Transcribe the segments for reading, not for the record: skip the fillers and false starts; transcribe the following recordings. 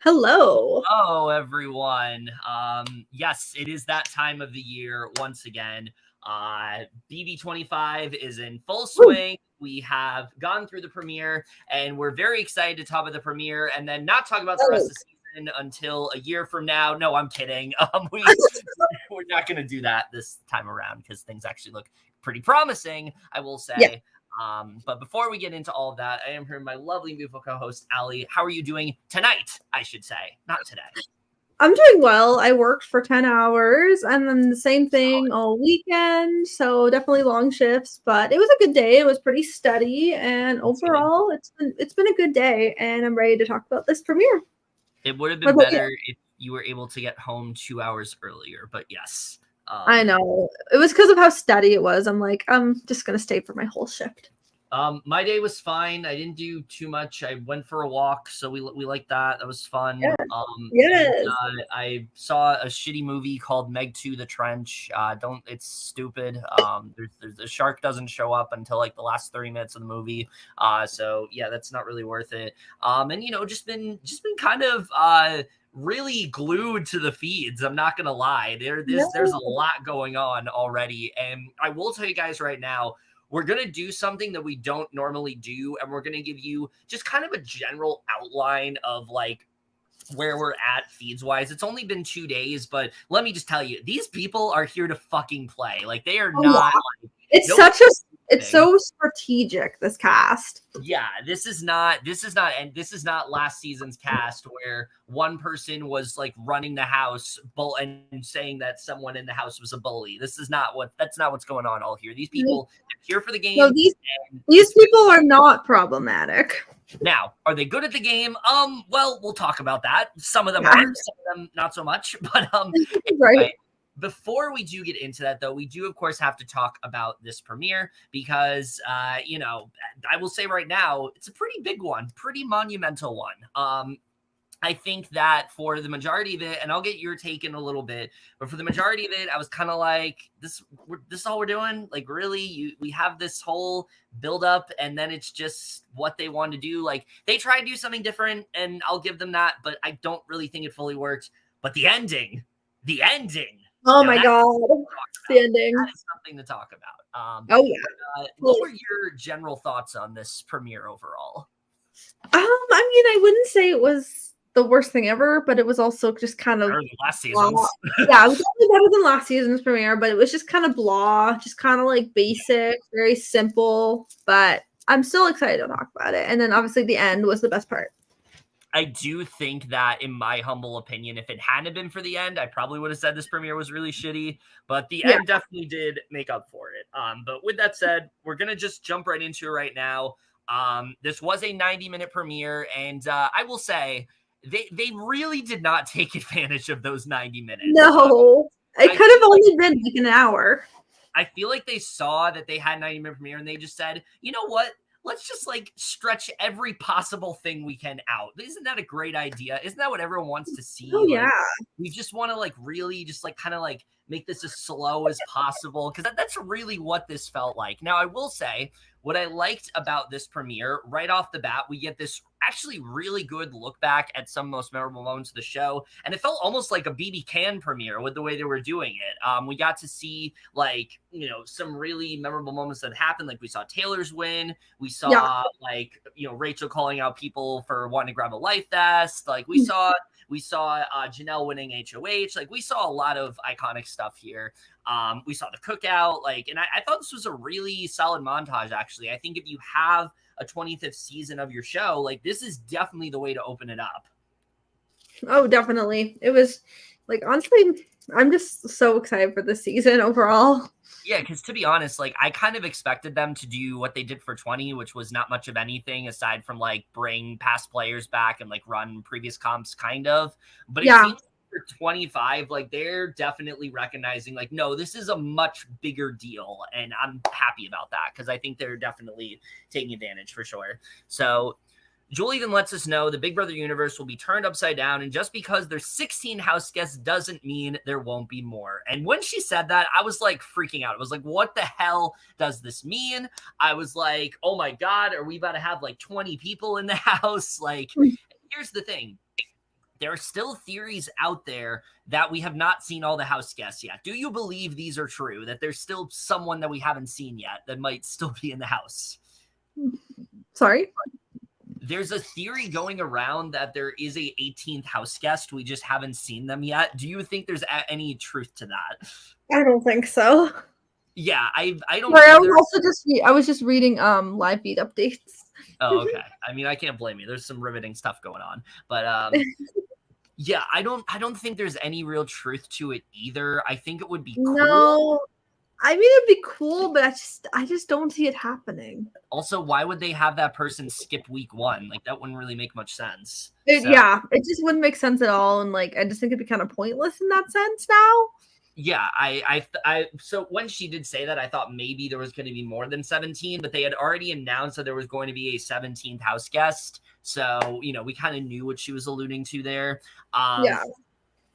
Hello. Hello, everyone. Yes, it is that time of the year once again. BB25 is in full swing. We have gone through the premiere, and we're very excited to talk about the premiere and then not talk about the rest of the season until a year from now. No, I'm kidding. We're not going to do that this time around because things actually look pretty promising, I will say. Yeah. But before we get into all of that, I am here with my lovely, beautiful co-host, Allie. How are you doing tonight, I should say, not today? I'm doing well. I worked for 10 hours and then the same thing all weekend. So definitely long shifts, but it was a good day. It was pretty steady. And overall, it's been a good day. And I'm ready to talk about this premiere. It would have been better if you were able to get home 2 hours earlier, but yes. I know. It was because of how steady it was. I'm like, I'm just going to stay for my whole shift. My day was fine. I didn't do too much. I went for a walk, so we liked that. That was fun. Yes. And, I saw a shitty movie called Meg 2: The Trench. It's stupid. The shark doesn't show up until like the last 30 minutes of the movie. So yeah, that's not really worth it. And just been kind of really glued to the feeds. I'm not gonna lie. There's a lot going on already, and I will tell you guys right now, we're going to do something that we don't normally do, and we're going to give you just kind of a general outline of like where we're at feeds wise. It's only been 2 days, but let me just tell you, these people are here to fucking play. Like they are not. Like, it's so strategic, this cast. Yeah, this is not last season's cast where one person was like running the house and saying that someone in the house was a bully. That's not what's going on all here. These people are here for the game. No, these people are not problematic. Now, are they good at the game? Well, we'll talk about that. Some of them are, some of them not so much. But right. Before we do get into that, though, we do, of course, have to talk about this premiere because, I will say right now, it's a pretty big one, pretty monumental one. I think that for the majority of it, and I'll get your take in a little bit, but for the majority of it, I was kind of like, this is all we're doing? Like, really? We have this whole build-up, and then it's just what they want to do. Like, they try to do something different, and I'll give them that, but I don't really think it fully worked. But the ending. Oh my God, the ending. That is something to talk about. What were your general thoughts on this premiere overall? I wouldn't say it was the worst thing ever, but it was also just kind of last season's. Yeah, it was definitely better than last season's premiere, but it was just kind of blah, just kind of like basic, very simple. But I'm still excited to talk about it. And then obviously the end was the best part. I do think that, in my humble opinion, if it hadn't been for the end, I probably would have said this premiere was really shitty. But the end definitely did make up for it. But with that said, we're going to just jump right into it right now. This was a 90-minute premiere, and I will say they really did not take advantage of those 90 minutes. No, it could have only been like an hour. I feel like they saw that they had a 90-minute premiere, and they just said, you know what? Let's just like stretch every possible thing we can out. Isn't that a great idea? Isn't that what everyone wants to see? Oh, yeah. We just want to like really just like kind of like make this as slow as possible, because that's really what this felt like. Now, I will say what I liked about this premiere right off the bat, we get this actually really good look back at some most memorable moments of the show, and it felt almost like a BB Can premiere with the way they were doing it. We got to see like some really memorable moments that happened. Like we saw Taylor's win, we saw Rachel calling out people for wanting to grab a life vest. Like we saw Janelle winning HOH. Like we saw a lot of iconic stuff here. We saw the cookout, and I thought this was a really solid montage, actually. I think if you have a 25th season of your show, like this is definitely the way to open it up. Oh, definitely. It was like, honestly, I'm just so excited for this season overall. Yeah, because to be honest, like I kind of expected them to do what they did for 20, which was not much of anything aside from like bring past players back and like run previous comps kind of. But it seems for 25, like they're definitely recognizing like, no, this is a much bigger deal. And I'm happy about that because I think they're definitely taking advantage for sure. So Julie then lets us know the Big Brother universe will be turned upside down, and just because there's 16 house guests doesn't mean there won't be more. And when she said that, I was like freaking out. I was like, what the hell does this mean? I was like, oh my God, are we about to have like 20 people in the house? Like, here's the thing. there are still theories out there that we have not seen all the house guests yet. Do you believe these are true, that there's still someone that we haven't seen yet that might still be in the house? Sorry? There's a theory going around that there is a 18th house guest. We just haven't seen them yet. Do you think there's any truth to that? I don't think so. Yeah, I don't Sorry, either. I was just reading live feed updates. Oh, okay. I mean, I can't blame you. There's some riveting stuff going on. But yeah, I don't think there's any real truth to it either. I think it would be cool. No. I mean, it'd be cool, but I just don't see it happening. Also, why would they have that person skip week 1? Like, that wouldn't really make much sense. Yeah, it just wouldn't make sense at all, and like I just think it'd be kind of pointless in that sense now. Yeah, I so when she did say that, I thought maybe there was going to be more than 17, but they had already announced that there was going to be a 17th house guest. So, you know, we kind of knew what she was alluding to there. Yeah.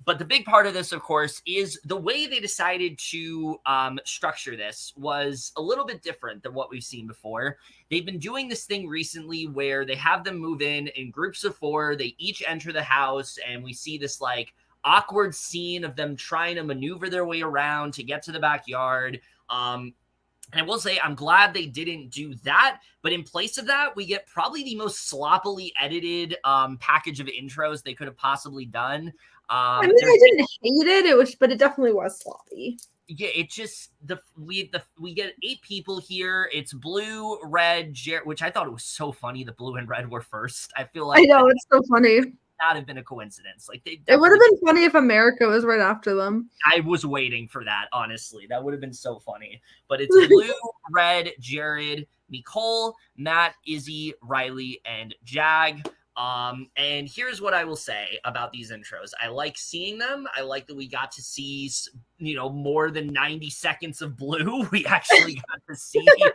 But the big part of this, of course, is the way they decided to structure this was a little bit different than what we've seen before. They've been doing this thing recently where they have them move in groups of 4. They each enter the house, and we see this like awkward scene of them trying to maneuver their way around to get to the backyard. And I will say, I'm glad they didn't do that. But in place of that, we get probably the most sloppily edited package of intros they could have possibly done. I mean, I didn't hate it. But it definitely was sloppy. Yeah, it just we get 8 people here. It's blue, red, which I thought it was so funny. The blue and red were first. I feel like I know it's so funny. Not have been a coincidence. Like it would have been funny if America was right after them. I was waiting for that, honestly. That would have been so funny. But it's blue, red, Jared, Mecole, Matt, Izzy, Reilly, and Jag. And here's what I will say about these intros. I like seeing them. I like that we got to see, you know, more than 90 seconds of Blue. We actually got to see like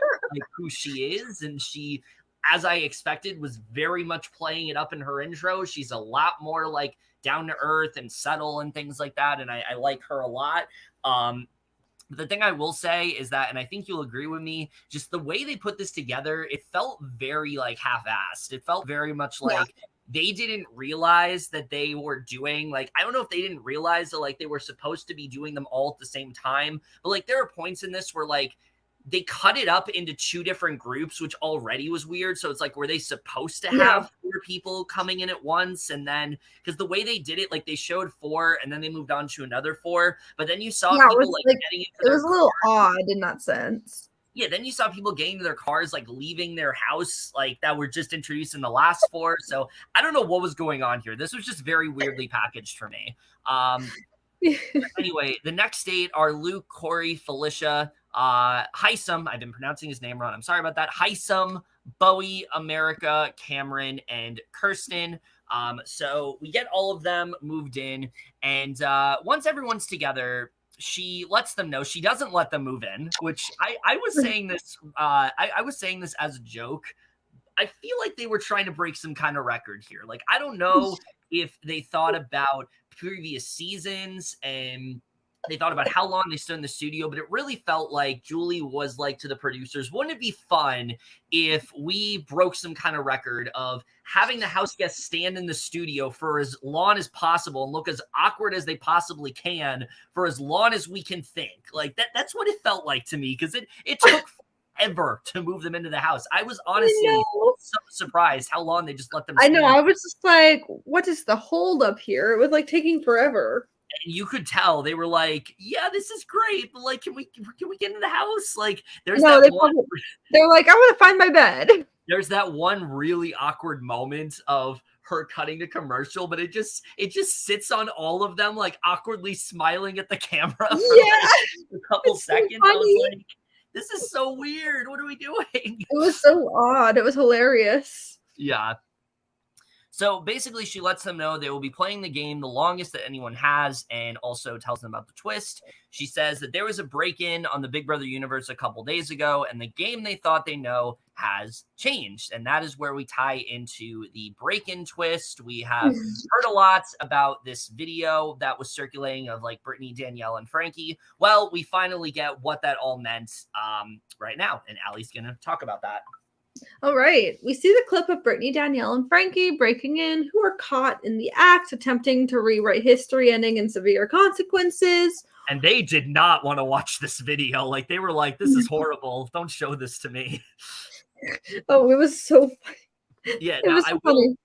who she is, and she, as I expected, was very much playing it up in her intro. She's a lot more like down to earth and subtle and things like that, and I like her a lot. The thing I will say is that, and I think you'll agree with me, just the way they put this together, it felt very like half-assed. It felt very much like they didn't realize that they were doing, like, I don't know if they didn't realize that like they were supposed to be doing them all at the same time, but like there are points in this where like they cut it up into 2 different groups, which already was weird. So it's like, were they supposed to have 4 people coming in at once? And then, because the way they did it, like they showed 4 and then they moved on to another 4. But then you saw people like getting into it was a little odd in that sense. Yeah, then you saw people getting to their cars, like leaving their house, like that were just introduced in the last 4. So I don't know what was going on here. This was just very weirdly packaged for me. Anyway, the next 8 are Luke, Cory, Felicia, Hisam, I've been pronouncing his name wrong. I'm sorry about that. Hisam, Bowie, America, Cameron, and Kirsten. So we get all of them moved in, and once everyone's together, she lets them know. She doesn't let them move in, which I was saying this. I was saying this as a joke. I feel like they were trying to break some kind of record here. Like, I don't know if they thought about previous seasons and they thought about how long they stood in the studio, but it really felt like Julie was like to the producers, wouldn't it be fun if we broke some kind of record of having the house guests stand in the studio for as long as possible and look as awkward as they possibly can for as long as we can think? Like that's what it felt like to me, because it took ever to move them into the house. I was honestly so surprised how long they just let them stand. I know. I was just like, what is the hold up here? It was like taking forever. And you could tell they were like, yeah, this is great, but like, can we get in the house? Like, there's they're like, I want to find my bed. There's that one really awkward moment of her cutting to commercial, but it just sits on all of them, like awkwardly smiling at the camera for like a couple seconds. So I was like, this is so weird. What are we doing? It was so odd. It was hilarious. Yeah. So basically, she lets them know they will be playing the game the longest that anyone has, and also tells them about the twist. She says that there was a break-in on the Big Brother universe a couple days ago, and the game they thought they know has changed. And that is where we tie into the break-in twist. We have heard a lot about this video that was circulating of like Brittany, Danielle, and Frankie. Well, we finally get what that all meant right now, and Allie's going to talk about that. All right. We see the clip of Brittany, Danielle, and Frankie breaking in, who are caught in the act attempting to rewrite history, ending in severe consequences. And they did not want to watch this video. Like, they were like, this is horrible. Don't show this to me. Oh, it was so funny. Yeah, It now was so funny.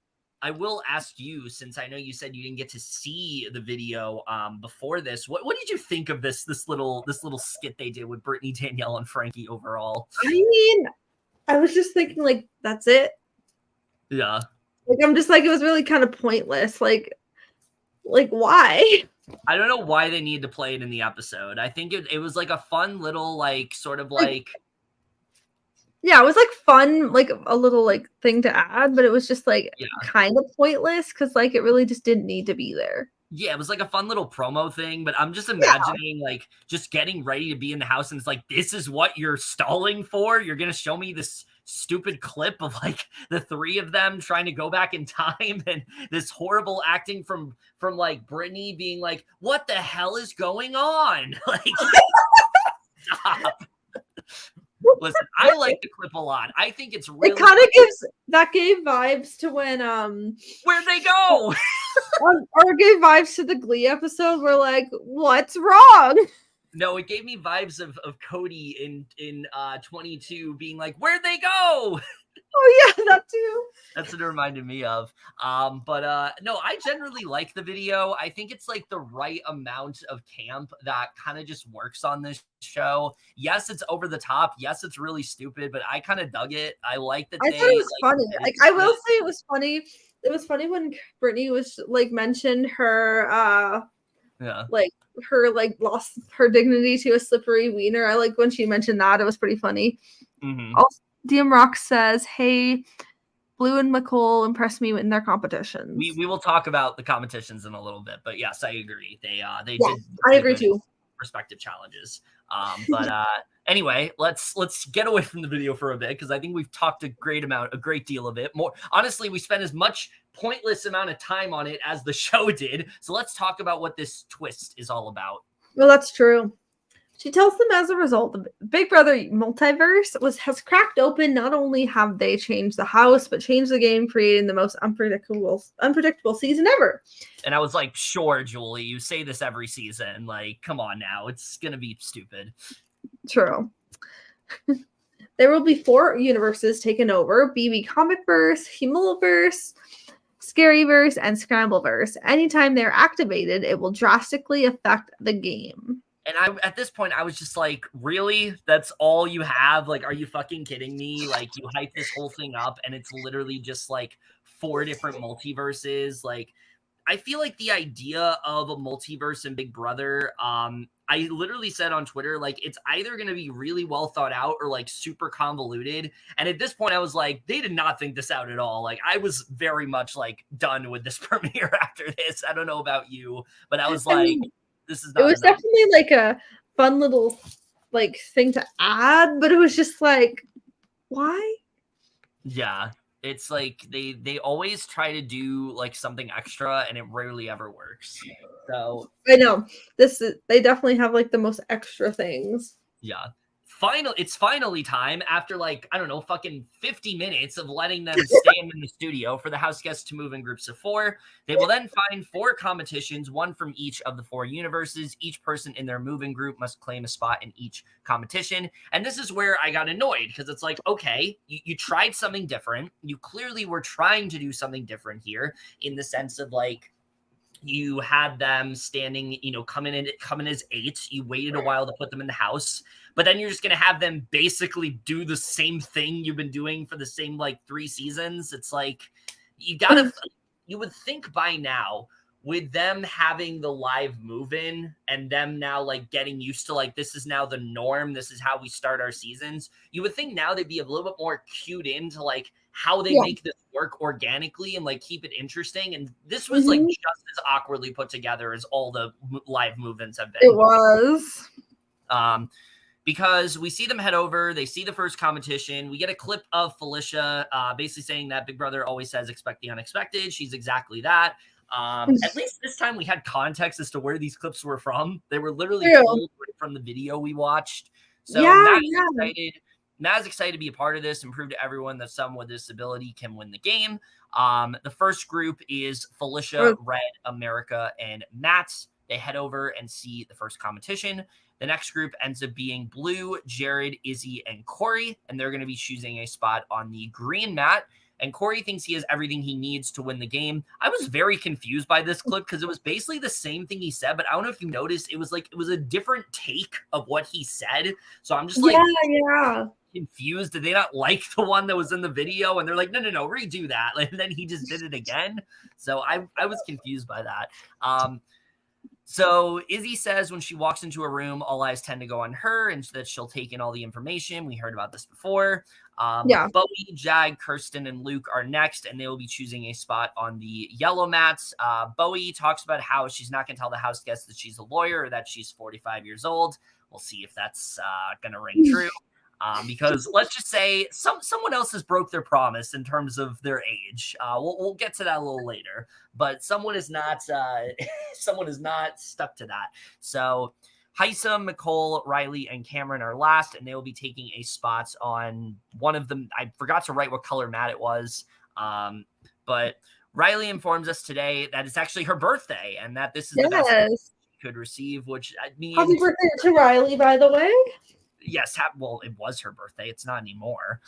I will ask you, since I know you said you didn't get to see the video before this. What did you think of this little skit they did with Brittany, Danielle, and Frankie overall? I mean, I was just thinking, like, that's it. Yeah. Like, I'm just like, it was really kind of pointless. Like why? I don't know why they need to play it in the episode. I think it was like a fun little, like, sort of like yeah, it was like fun, like a little like thing to add, but it was just like kind of pointless because like it really just didn't need to be there. Yeah, it was like a fun little promo thing, but I'm just imagining like just getting ready to be in the house and it's like, this is what you're stalling for? You're going to show me this stupid clip of like the three of them trying to go back in time and this horrible acting from like Brittany being like, what the hell is going on? Like, stop. Listen, I like the clip a lot. I think it's really. It kind of gave vibes to when where'd they go? or gave vibes to the Glee episode where like, what's wrong? No, it gave me vibes of Cody in 22 being like, where'd they go? Oh yeah, that too. That's what it reminded me of. But no, I generally like the video. I think it's like the right amount of camp that kind of just works on this show. Yes, it's over the top. Yes, it's really stupid, but I kind of dug it. I like that. I thought it was funny. Like, I will say it was funny. It was funny when Brittany was like mentioned her like her like lost her dignity to a slippery wiener. I like when she mentioned that. It was pretty funny. Mm-hmm. Also, DM Rock says, hey, Blue and Mecole impressed me in their competitions. We will talk about the competitions in a little bit, but yes, I agree. They did. I agree too. Respective challenges. But anyway, let's get away from the video for a bit because I think we've talked a great deal of it. More honestly, we spent as much pointless amount of time on it as the show did. So let's talk about what this twist is all about. Well, that's true. She tells them as a result, the Big Brother multiverse has cracked open. Not only have they changed the house, but changed the game, creating the most unpredictable season ever. And I was like, sure, Julie, you say this every season. Like, come on now. It's going to be stupid. True. There will be 4 universes taken over: BB Comicverse, Humiliverse, Scaryverse, and Scrambleverse. Anytime they're activated, it will drastically affect the game. And at this point, I was just like, really? That's all you have? Like, are you fucking kidding me? Like, you hype this whole thing up and it's literally just like 4 different multiverses. Like, I feel like the idea of a multiverse in Big Brother, I literally said on Twitter, like, it's either going to be really well thought out or like super convoluted. And at this point, I was like, they did not think this out at all. Like, I was very much like done with this premiere after this. I don't know about you, but I was like, this is not. It was definitely like a fun little like thing to add, but it was just like, why? Yeah. It's like they always try to do like something extra and it rarely ever works. So I know they definitely have like the most extra things. Yeah. It's finally time after like, I don't know, fucking 50 minutes of letting them stay in the studio for the house guests to move in groups of 4. They will then find 4 competitions, 1 from each of the 4 universes. Each person in their moving group must claim a spot in each competition. And this is where I got annoyed because it's like, okay, you tried something different. You clearly were trying to do something different here in the sense of like, you had them standing, coming in as 8. You waited a while to put them in the house, but then you're just going to have them basically do the same thing you've been doing for the same like 3 seasons. It's like, you would think by now with them having the live move-in and them now like getting used to like, this is now the norm. This is how we start our seasons. You would think now they'd be a little bit more cued into like how they make this work organically and like keep it interesting. And this was like just as awkwardly put together as all the live move-ins have been. It was. Because we see them head over, they see the first competition. We get a clip of Felicia basically saying that Big Brother always says expect the unexpected. She's exactly that. At least this time we had context as to where these clips were from. They were literally pulled from the video we watched. So I'm excited. Matt's excited to be a part of this and prove to everyone that someone with disability can win the game. The first group is Felicia, Red, America, and Matt. They head over and see the first competition. The next group ends up being Blue, Jared, Izzy, and Cory, and they're going to be choosing a spot on the green mat. And Cory thinks he has everything he needs to win the game. I was very confused by this clip because it was basically the same thing he said, but I don't know if you noticed, it was a different take of what he said. So I'm just like, yeah. confused. Did they not like the one that was in the video? And they're like, no, redo that. And then he just did it again. So I was confused by that. So Izzy says when she walks into a room, all eyes tend to go on her and that she'll take in all the information. We heard about this before. Bowie, Jag, Kirsten, and Luke are next, and they will be choosing a spot on the yellow mats. Bowie talks about how she's not going to tell the house guests that she's a lawyer or that she's 45 years old. We'll see if that's going to ring true. Because let's just say someone else has broke their promise in terms of their age. We'll get to that a little later, but someone is not stuck to that. So Hisam, Mecole, Reilly, and Cameron are last, and they will be taking a spot on one of them. I forgot to write what color mat it was, but Reilly informs us today that it's actually her birthday and that this is the best she could receive, which I mean, happy birthday to Reilly, by the way. Yes, well, it was her birthday. It's not anymore.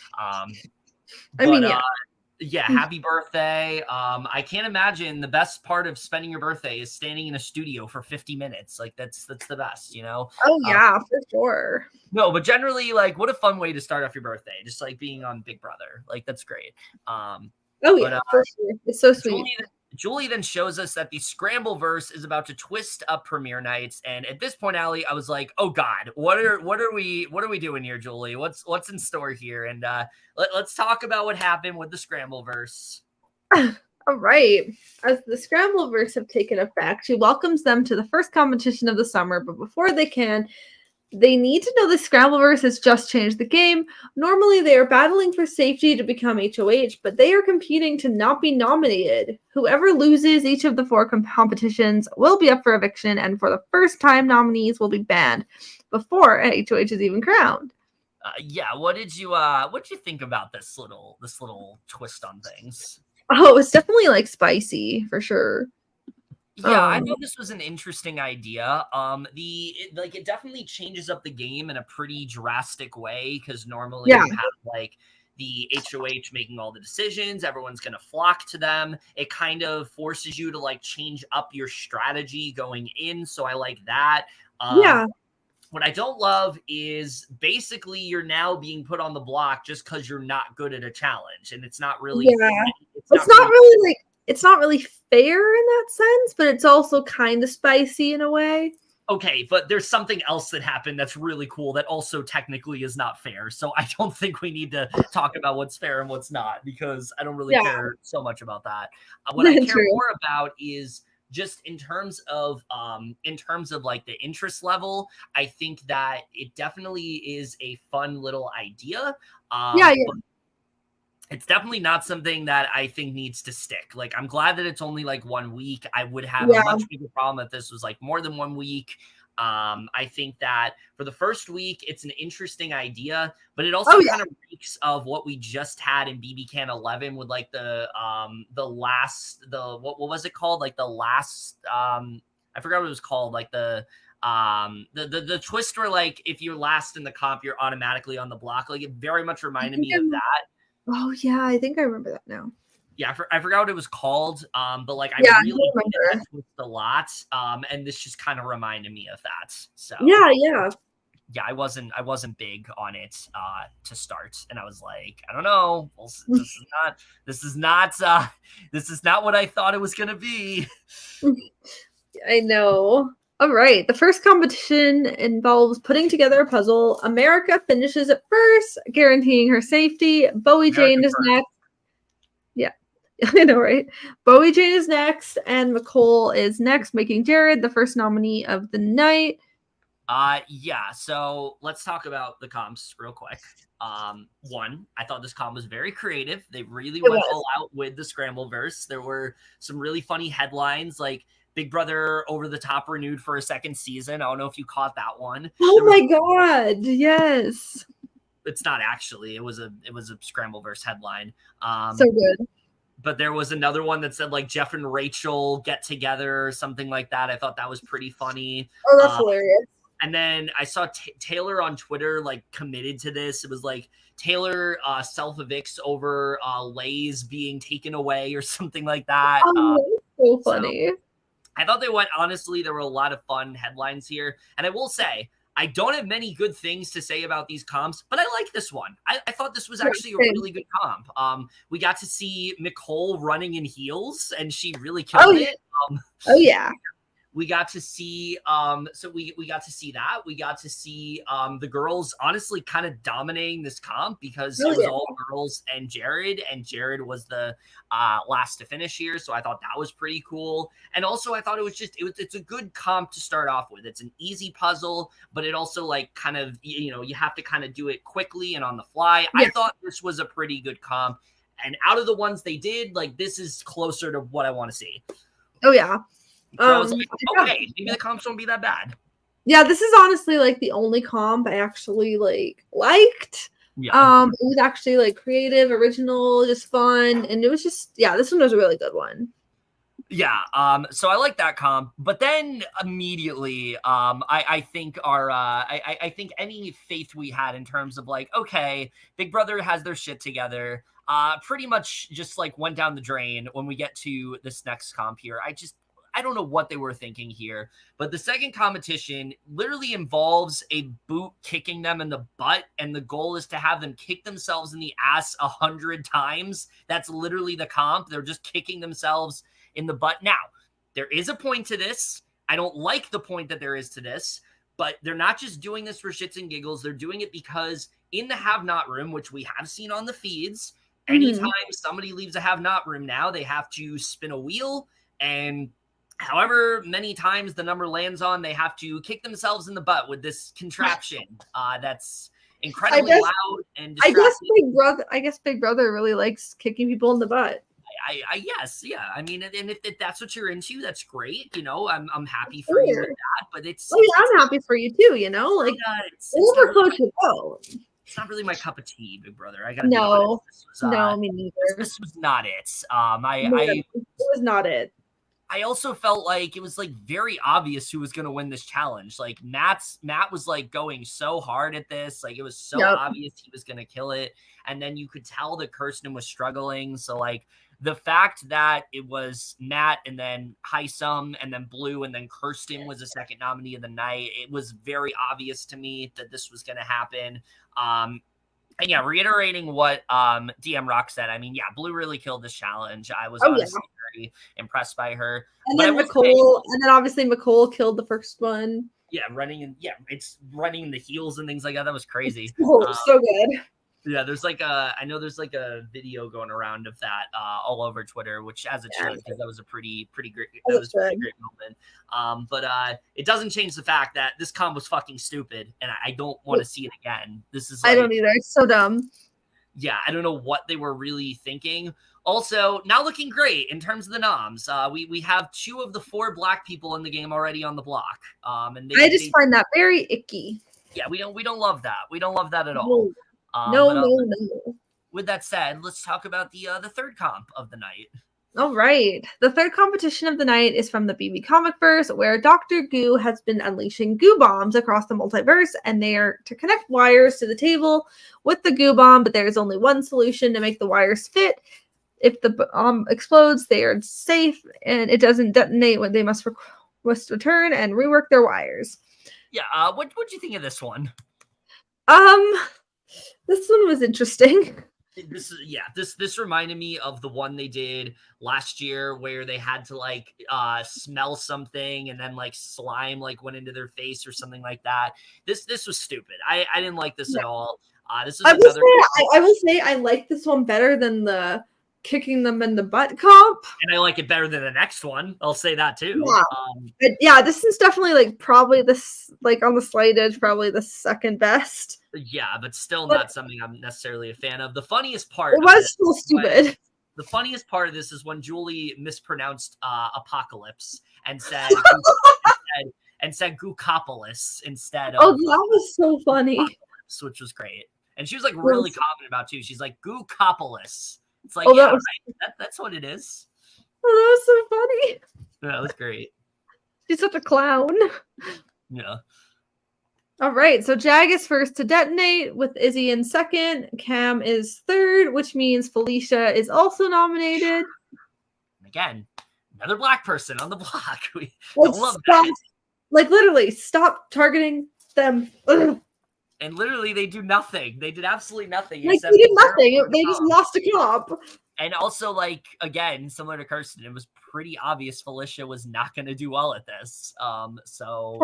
Happy birthday. I can't imagine the best part of spending your birthday is standing in a studio for 50 minutes. Like that's the best, you know? Oh yeah, for sure. No, but generally, like, what a fun way to start off your birthday. Just like being on Big Brother. Like, that's great. For sure. It's so sweet. Julie then shows us that the Scrambleverse is about to twist up premiere nights, and at this point, Allie, I was like, "Oh God, what are we doing here, Julie? What's in store here?" And let's talk about what happened with the Scrambleverse. All right, as the Scrambleverse have taken effect, she welcomes them to the first competition of the summer. But before they can, they need to know the Scrambleverse has just changed the game. Normally, they are battling for safety to become HOH, but they are competing to not be nominated. Whoever loses each of the 4 competitions will be up for eviction, and for the first time, nominees will be banned before a HOH is even crowned. What did you think about this little twist on things? Oh, it's definitely like spicy for sure. Yeah, I thought this was an interesting idea. It definitely changes up the game in a pretty drastic way because normally you have like the HOH making all the decisions, everyone's going to flock to them. It kind of forces you to like change up your strategy going in, so I like that. What I don't love is basically you're now being put on the block just because you're not good at a challenge, and it's not really. It's not really fair in that sense, but it's also kind of spicy in a way. Okay, but there's something else that happened that's really cool that also technically is not fair. So I don't think we need to talk about what's fair and what's not because I don't really care so much about that. What I care more about is just in terms of like the interest level. I think that it definitely is a fun little idea. It's definitely not something that I think needs to stick. Like, I'm glad that it's only like 1 week. I would have a much bigger problem if this was like more than 1 week. I think that for the first week, it's an interesting idea, but it also kind of reeks of what we just had in BB Can 11 with like what was it called? Like the last, I forgot what it was called. Like the twist where like if you're last in the comp, you're automatically on the block. Like it very much reminded me of that. Oh yeah, I think I remember that now. Yeah, I forgot what it was called, but like I really remember that twist a lot, and this just kind of reminded me of that. So yeah, I wasn't big on it to start, and I was like, I don't know, this is not what I thought it was gonna be. I know. All right, the first competition involves putting together a puzzle. America finishes it first, guaranteeing her safety. Bowie Jane is next. Yeah, I know, right? Bowie Jane is next, and Mecole is next, making Jared the first nominee of the night. So let's talk about the comps real quick. One, I thought this comp was very creative. They really went all out with the Scrambleverse. There were some really funny headlines, like Big Brother Over the Top renewed for a second season. I don't know if you caught that one. Oh my God, yes. it's not actually. It was a Scrambleverse headline. So good. But there was another one that said like Jeff and Rachel get together or something like that. I thought that was pretty funny. Oh, that's hilarious. And then I saw Taylor on Twitter like committed to this. It was like Taylor self-evicts over Lay's being taken away or something like that. So funny. So I thought they went, honestly, there were a lot of fun headlines here. And I will say, I don't have many good things to say about these comps, but I like this one. I thought this was actually a really good comp. We got to see Mecole running in heels, and she really killed it. Oh yeah. We got to see so we got to see that. We got to see the girls honestly kind of dominating this comp because it was all girls and Jared was the last to finish here. So I thought that was pretty cool. And also I thought it's a good comp to start off with. It's an easy puzzle, but it also like kind of, you have to kind of do it quickly and on the fly. Yeah. I thought this was a pretty good comp. And out of the ones they did, like this is closer to what I want to see. Oh yeah. I was like, okay, maybe the comps won't be that bad. Yeah, this is honestly like the only comp I actually liked. Yeah. It was actually like creative, original, just fun, and it was just this one was a really good one. Yeah, so I like that comp, but then immediately, I think I think any faith we had in terms of like, okay, Big Brother has their shit together, pretty much just like went down the drain when we get to this next comp here. I don't know what they were thinking here, but the second competition literally involves a boot kicking them in the butt, and the goal is to have them kick themselves in the ass 100 times. That's literally the comp. They're just kicking themselves in the butt. Now, there is a point to this. I don't like the point that there is to this, but they're not just doing this for shits and giggles. They're doing it because in the have-not room, which we have seen on the feeds, anytime somebody leaves a have-not room now, they have to spin a wheel, and however many times the number lands on, they have to kick themselves in the butt with this contraption that's incredibly loud and distracting. I guess Big Brother really likes kicking people in the butt. I guess, yeah. I mean, and if that's what you're into, that's great. I'm happy for you with that. But I'm happy for you too. Like it's not really my cup of tea, Big Brother. I gotta me neither. This was not it. It was not it. I also felt like it was like very obvious who was going to win this challenge. Like Matt was like going so hard at this. Like it was so obvious he was going to kill it. And then you could tell that Kirsten was struggling. So like the fact that it was Matt and then Hisam and then Blue and then Kirsten was the second nominee of the night, it was very obvious to me that this was going to happen. And yeah, reiterating what DM Rock said, I mean, yeah, Blue really killed this challenge. I was honestly very impressed by her. And then obviously Mecole killed the first one. Yeah, it's running in the heels and things like that. That was crazy. So good. Yeah, there's like I know there's like a video going around of that all over Twitter, which as it should, because that was a pretty great, that was a pretty great moment. But it doesn't change the fact that this comp was fucking stupid, and I don't want to see it again. This is I don't either. It's so dumb. Yeah, I don't know what they were really thinking. Also, not looking great in terms of the noms. We have 2 of the 4 black people in the game already on the block. And I just find that very icky. Yeah, we don't love that. We don't love that at all. No. With that said, let's talk about the third comp of the night. All right. The third competition of the night is from the BB Comicverse, where Dr. Goo has been unleashing goo bombs across the multiverse, and they are to connect wires to the table with the goo bomb, but there is only one solution to make the wires fit. If the bomb explodes, they are safe, and it doesn't detonate when they must return and rework their wires. Yeah. What'd you think of this one? This one was interesting. This reminded me of the one they did last year where they had to like smell something and then like slime like went into their face or something like that. This was stupid. I didn't like this at all. This is I will say I like this one better than the kicking them in the butt comp. And I like it better than the next one. I'll say that too. Yeah, this is definitely like probably this like on the slight edge, probably the second best. Yeah, but still not something I'm necessarily a fan of. The funniest part still stupid. The funniest part of this is when Goueli mispronounced apocalypse and said Gookopolis instead of that was so funny. Which was great. And she was like really confident about too. She's like Gookopolis. It's like, that was, right. That's what it is. that was so funny. Yeah, that was great. She's such a clown. Yeah. All right, so Jag is first to detonate with Izzy in second. Cam is third, which means Felicia is also nominated. Again, another black person on the block. We don't love stop, that. Like, literally, stop targeting them. Ugh. And literally, they do nothing. They did absolutely nothing. Like, they did nothing. They just lost a comp. And also, like, again, similar to Kirsten, it was pretty obvious Felicia was not going to do well at this. So,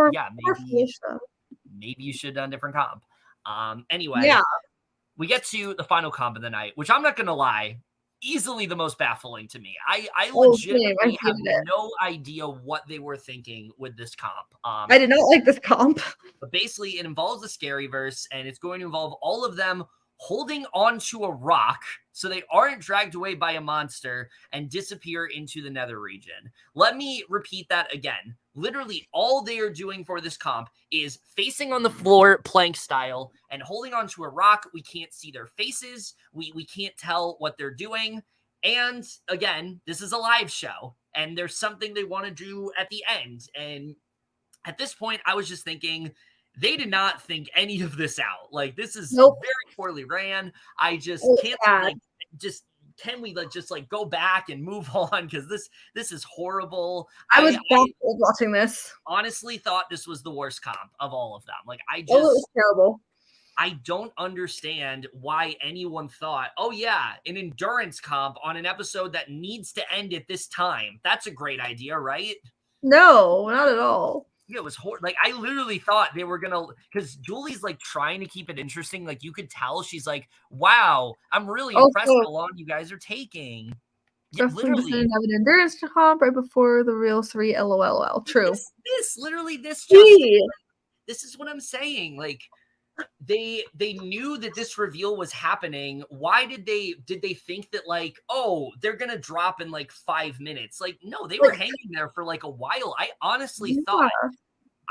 maybe you should have done a different comp. Anyway, we get to the final comp of the night, which I'm not going to lie, easily the most baffling to me. I legitimately have no idea what they were thinking with this comp. I did not like this comp. But basically, it involves the Scaryverse, and it's going to involve all of them holding onto a rock so they aren't dragged away by a monster and disappear into the nether region. Let me repeat that again. Literally, all they are doing for this comp is facing on the floor, plank style, and holding onto a rock. We can't see their faces. We can't tell what they're doing. And again, this is a live show, and there's something they want to do at the end. And at this point, I was just thinking, they did not think any of this out. Like, this is very poorly ran. I just can't, can we just go back and move on? Because this is horrible. I was baffled watching this. Honestly thought this was the worst comp of all of them. Like, it was terrible. I don't understand why anyone thought, oh yeah, an endurance comp on an episode that needs to end at this time. That's a great idea, right? No, not at all. Yeah, it was horrible. Like, I literally thought they were gonna, because Julie's like trying to keep it interesting. Like, you could tell she's like, "Wow, I'm really impressed how long you guys are taking." Yeah, literally, have an endurance comp right before the real 3. LOL. True. This is what I'm saying. Like, they knew that this reveal was happening. Why did they think that, like, oh, they're gonna drop in like 5 minutes? Like, no, they were hanging there for like a while. I honestly thought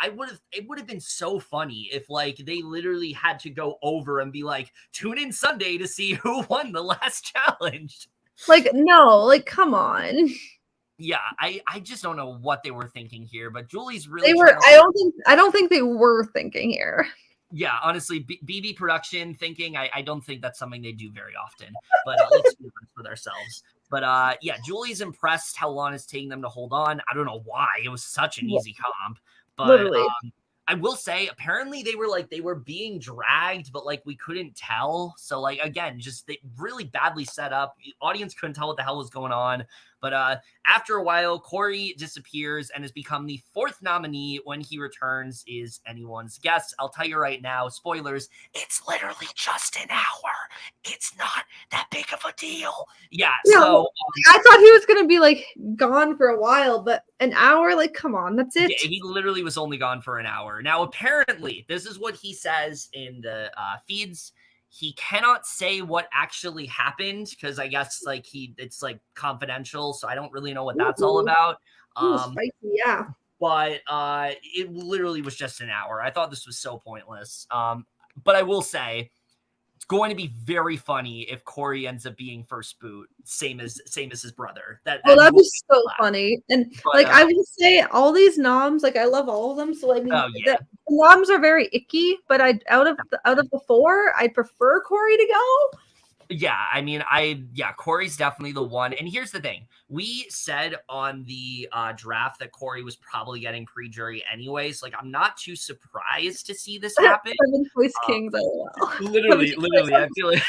it would have been so funny if, like, they literally had to go over and be like, tune in Sunday to see who won the last challenge. Like, no, like, come on. Yeah, I just don't know what they were thinking here, but Julie's really I don't think they were thinking here. Yeah, honestly, BB production thinking, I don't think that's something they do very often. But let's be honest with ourselves. But yeah, Julie's impressed how long it's taking them to hold on. I don't know why. It was such an easy comp. But I will say, apparently they were being dragged, but like we couldn't tell. So like, again, just they really badly set up. The audience couldn't tell what the hell was going on. But after a while, Cory disappears and has become the 4th nominee. When he returns is anyone's guess. I'll tell you right now, spoilers, it's literally just an hour. It's not that big of a deal. Yeah, so... I thought he was going to be, like, gone for a while, but an hour? Like, come on, that's it. Yeah, he literally was only gone for an hour. Now, apparently, this is what he says in the feeds. He cannot say what actually happened because I guess like it's like confidential, so I don't really know what that's all about. Spicy, yeah. But it literally was just an hour. I thought this was so pointless. But I will say it's going to be very funny if Cory ends up being first boot, same as his brother. That'd be so funny. And but, I will say all these noms, like I love all of them. So I mean, the noms are very icky. But out of the 4, I prefer Cory to go. Yeah, I mean, Cory's definitely the one. And here's the thing. We said on the draft that Cory was probably getting pre-jury anyways. Like, I'm not too surprised to see this happen. 7 Choice Kings, Literally, I feel like.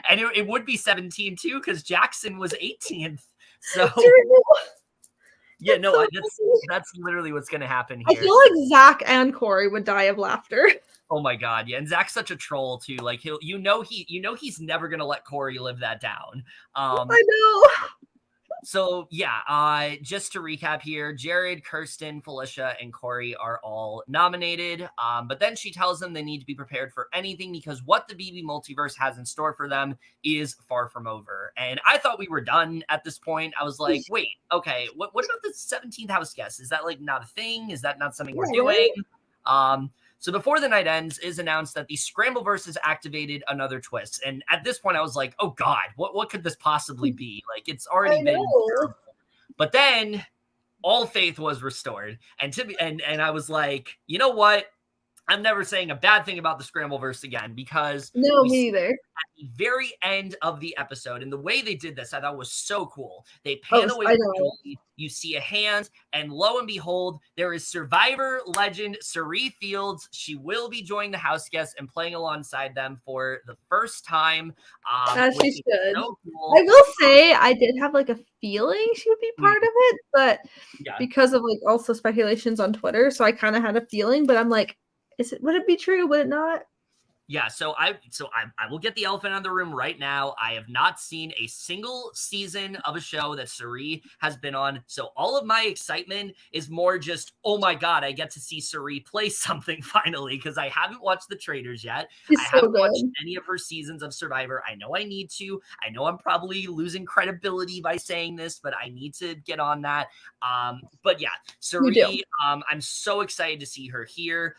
And it would be 17, too, because Jackson was 18th. So... Yeah, no, that's literally what's going to happen here. I feel like Zach and Cory would die of laughter. Oh my god, yeah, and Zach's such a troll too. Like he's never gonna let Cory live that down. I know. So yeah, just to recap here, Jared, Kirsten, Felicia, and Cory are all nominated. But then she tells them they need to be prepared for anything because what the BB multiverse has in store for them is far from over. And I thought we were done at this point. I was like, wait, okay, what about the 17th house guest? Is that like not a thing? Is that not something we're doing? So before the night ends, is announced that the Scrambleverse has activated another twist. And at this point, I was like, oh God, what could this possibly be? Like, it's already been terrible. But then all faith was restored. And I was like, you know what? I'm never saying a bad thing about the Scrambleverse again, because No, me either. At the very end of the episode, and the way they did this, I thought was so cool. They Oh, pan away I from know. Goueli, you see a hand, and lo and behold, there is Survivor legend Cirie Fields. She will be joining the house guests and playing alongside them for the first time. As she which is should. so cool. I will say I did have like a feeling she would be part of it, but Yeah. because of like also speculations on Twitter, so I kind of had a feeling, but I'm like, would it be true? Would it not? Yeah, so I will get the elephant out of the room right now. I have not seen a single season of a show that Cirie has been on. So all of my excitement is more just, oh my God, I get to see Cirie play something finally, because I haven't watched The Traitors yet. She's I so haven't good. watched any of her seasons of Survivor. I know I need to. I know I'm probably losing credibility by saying this, but I need to get on that. But yeah, Cirie, I'm so excited to see her here.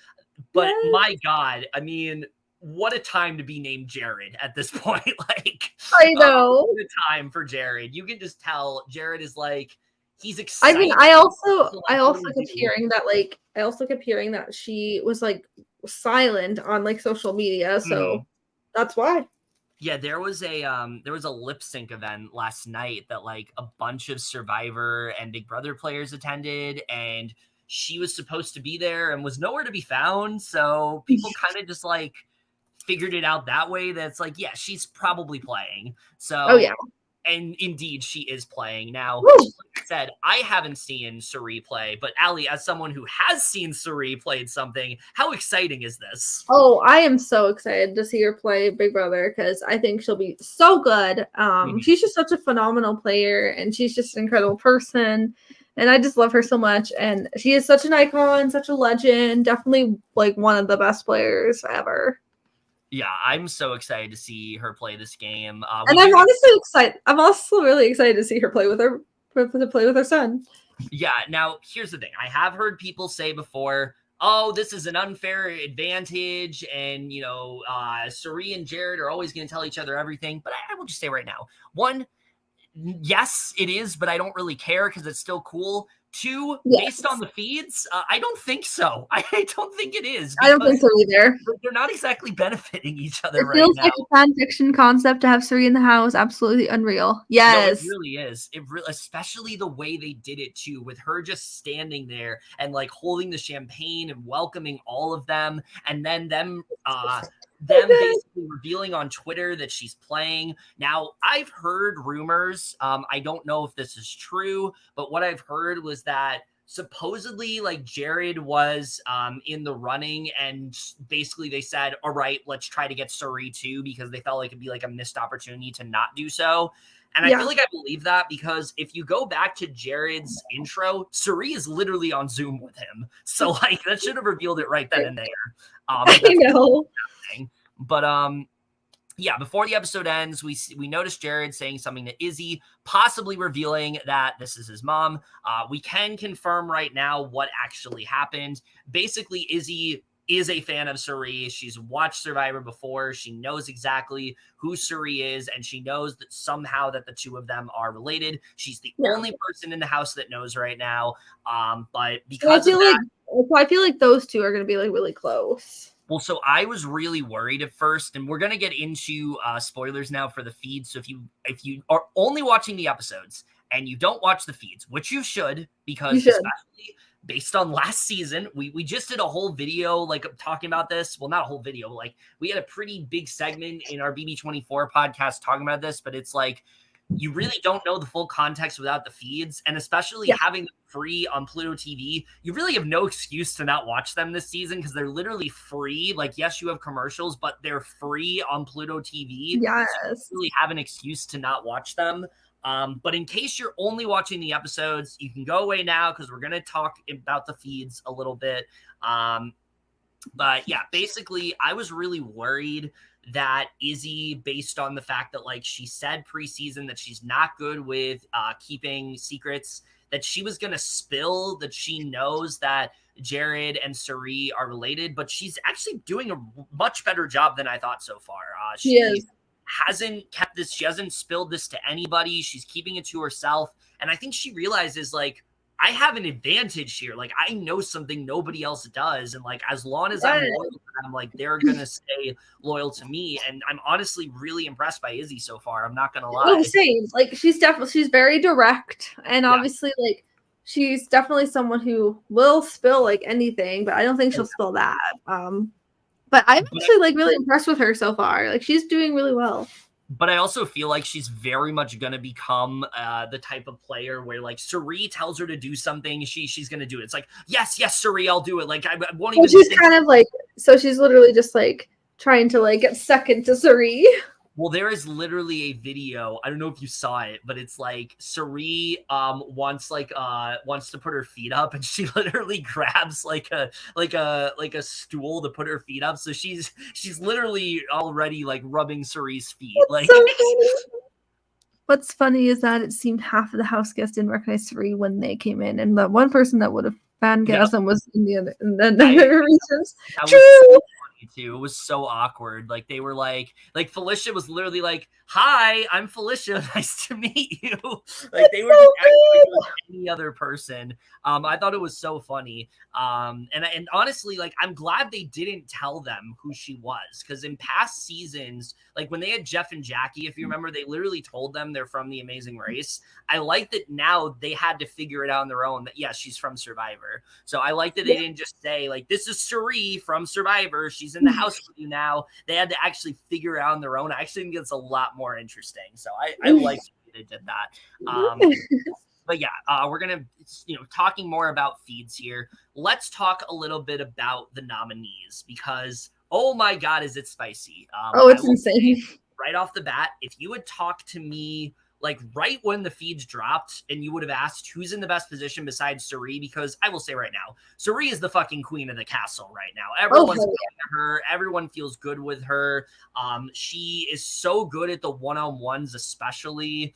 But Yes. my God, I mean, what a time to be named Jared at this point. Like, I know. What a time for Jared. You can just tell Jared is like, he's excited. I mean, I also kept hearing that she was like silent on like social media, so that's why. Yeah, there was a lip sync event last night that like a bunch of Survivor and Big Brother players attended, and she was supposed to be there and was nowhere to be found. So people kind of just like figured it out that way. That's like, yeah, she's probably playing. So, oh yeah, and indeed she is playing now. Woo! Like I said, I haven't seen Cirie play, but Allie, as someone who has seen Cirie played something, how exciting is this? Oh, I am so excited to see her play Big Brother because I think she'll be so good. She's just such a phenomenal player, and she's just an incredible person. And I just love her so much. And she is such an icon, such a legend. Definitely like one of the best players ever. Yeah, I'm so excited to see her play this game. And I'm honestly excited. I'm also really excited to see her play with her son. Yeah. Now, here's the thing. I have heard people say before, oh, this is an unfair advantage, and Cirie and Jared are always going to tell each other everything. But I will just say right now, one, yes, it is, but I don't really care because it's still cool. Two, based on the feeds, I don't think so. I don't think it is. I don't think so either. They're not exactly benefiting each other right now. It feels like a fan fiction concept to have Cirie in the house. Absolutely unreal. Yes. No, it really is. Especially the way they did it too, with her just standing there and like holding the champagne and welcoming all of them, and then them basically revealing on Twitter that she's playing. Now, I've heard rumors. I don't know if this is true, but what I've heard was that supposedly like Jared was in the running, and basically they said, all right, let's try to get Cirie too, because they felt like it'd be like a missed opportunity to not do so. And I feel like I believe that, because if you go back to Jared's intro, Cirie is literally on Zoom with him. So like that should have revealed it right then and there. I know. But yeah, before the episode ends, we notice Jared saying something to Izzy, possibly revealing that this is his mom. We can confirm right now what actually happened. Basically, Izzy is a fan of Cirie. She's watched Survivor before. She knows exactly who Cirie is, and she knows that somehow that the two of them are related. She's the only person in the house that knows right now. But because I feel like those two are going to be like really close. Well, so I was really worried at first, and we're going to get into spoilers now for the feed. So if you are only watching the episodes and you don't watch the feeds, which you should, because especially based on last season, we just did a whole video like talking about this. Well, not a whole video, like we had a pretty big segment in our BB24 podcast talking about this, but it's like, you really don't know the full context without the feeds, and especially having them free on Pluto TV, you really have no excuse to not watch them this season, because they're literally free. Like, yes, you have commercials, but they're free on Pluto TV. Yes. So you don't really have an excuse to not watch them. But in case you're only watching the episodes, you can go away now, because we're going to talk about the feeds a little bit. But yeah, basically, I was really worried that Izzy, based on the fact that like she said preseason that she's not good with keeping secrets, that she was going to spill that she knows that Jared and Cirie are related, but she's actually doing a much better job than I thought so far. She hasn't kept this, she hasn't spilled this to anybody. She's keeping it to herself. And I think she realizes, like, I have an advantage here. Like, I know something nobody else does. And like, as long as I'm loyal to them, like, they're going to stay loyal to me. And I'm honestly really impressed by Izzy so far. I'm not going to lie. Oh, same. Like, she's very direct. And obviously, like, she's definitely someone who will spill like anything, but I don't think she'll spill that. But I'm actually like really impressed with her so far. Like, she's doing really well. But I also feel like she's very much going to become the type of player where, like, Cirie tells her to do something, she's going to do it. It's like, yes, Cirie, I'll do it. Like, I won't even. She's kind of like, so she's literally just like trying to like get second to Cirie. Well, there is literally a video. I don't know if you saw it, but it's like Cirie wants to put her feet up, and she literally grabs like a stool to put her feet up. So she's literally already like rubbing Cirie's feet. Like, so funny. What's funny is that it seemed half of the house guests didn't recognize Cirie when they came in, and the one person that would have fangasm was in the other regions. True. Too. It was so awkward. Like, they were like Felicia was literally like, "Hi, I'm Felicia. Nice to meet you." Like, they were just acting like any other person. I thought it was so funny. And honestly, like, I'm glad they didn't tell them who she was, because in past seasons, like when they had Jeff and Jackie, if you remember, they literally told them they're from The Amazing Race. I like that now they had to figure it out on their own that yes, she's from Survivor. So I like that they didn't just say like, "This is Cirie from Survivor. She's in the house with you now." They had to actually figure it out on their own. I actually think it's a lot more interesting. So I like that they did that. But yeah, we're going to, talking more about feeds here. Let's talk a little bit about the nominees, because, oh my God, is it spicy. It's insane. Right off the bat, if you had talked to me like right when the feeds dropped and you would have asked who's in the best position besides Cirie, because I will say right now, Cirie is the fucking queen of the castle right now. Everyone's looking at her. Everyone feels good with her. She is so good at the one-on-ones, especially.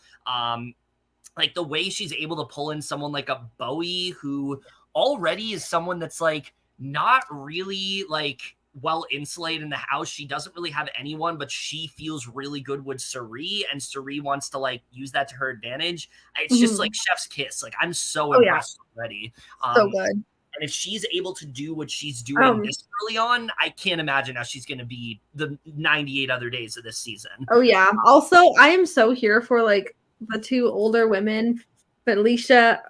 Like the way she's able to pull in someone like a Bowie, who already is someone that's like not really like well insulated in the house. She doesn't really have anyone, but she feels really good with Cirie, and Cirie wants to like use that to her advantage. It's just like chef's kiss. Like, I'm so impressed already. So good. And if she's able to do what she's doing this early on, I can't imagine how she's going to be the 98 other days of this season. Oh yeah. Also, I am so here for like the two older women, Felicia,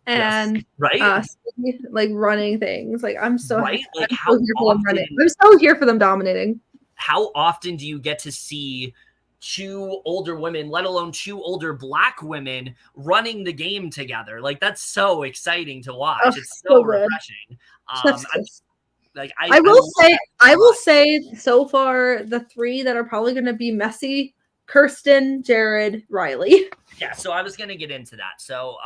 and like running things. Like, I'm so like I'm how so here for them often, running. I'm so here for them dominating. How often do you get to see two older women, let alone two older Black women, running the game together? Like, that's so exciting to watch. It's so refreshing. I will say so far the three that are probably going to be messy: Kirsten, Jared, Reilly. Yeah, so I was going to get into that. So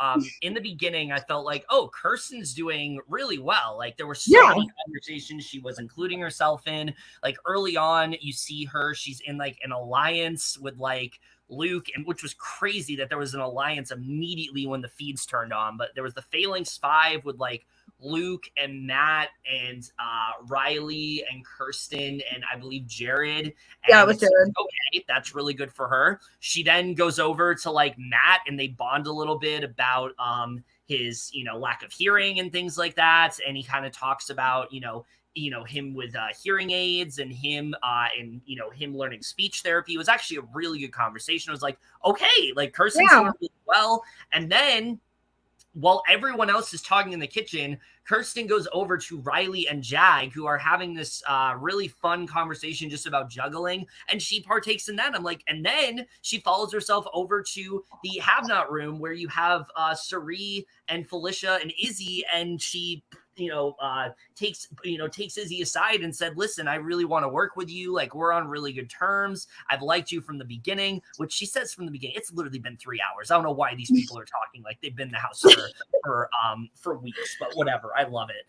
in the beginning, I felt like, oh, Kirsten's doing really well. Like, there were so many conversations she was including herself in. Like, early on, you see her, she's in like an alliance with like Luke, and which was crazy that there was an alliance immediately when the feeds turned on. But there was the Phalanx 5 with like Luke and Matt and Reilly and Kirsten and I believe Jared. And yeah, it was Jared. Okay, that's really good for her. She then goes over to like Matt, and they bond a little bit about his lack of hearing and things like that. And he kind of talks about him with hearing aids and him and him learning speech therapy. It was actually a really good conversation. It was like, okay, like Kirsten's doing really well. And then while everyone else is talking in the kitchen, Kirsten goes over to Reilly and Jag, who are having this really fun conversation just about juggling, and she partakes in that. I'm like, and then she follows herself over to the have-not room where you have Cirie and Felicia and Izzy, and she takes Izzy aside and said, "Listen, I really want to work with you. Like, we're on really good terms. I've liked you from the beginning," which she says from the beginning. It's literally been 3 hours. I don't know why these people are talking like they've been in the house for weeks, but whatever. I love it.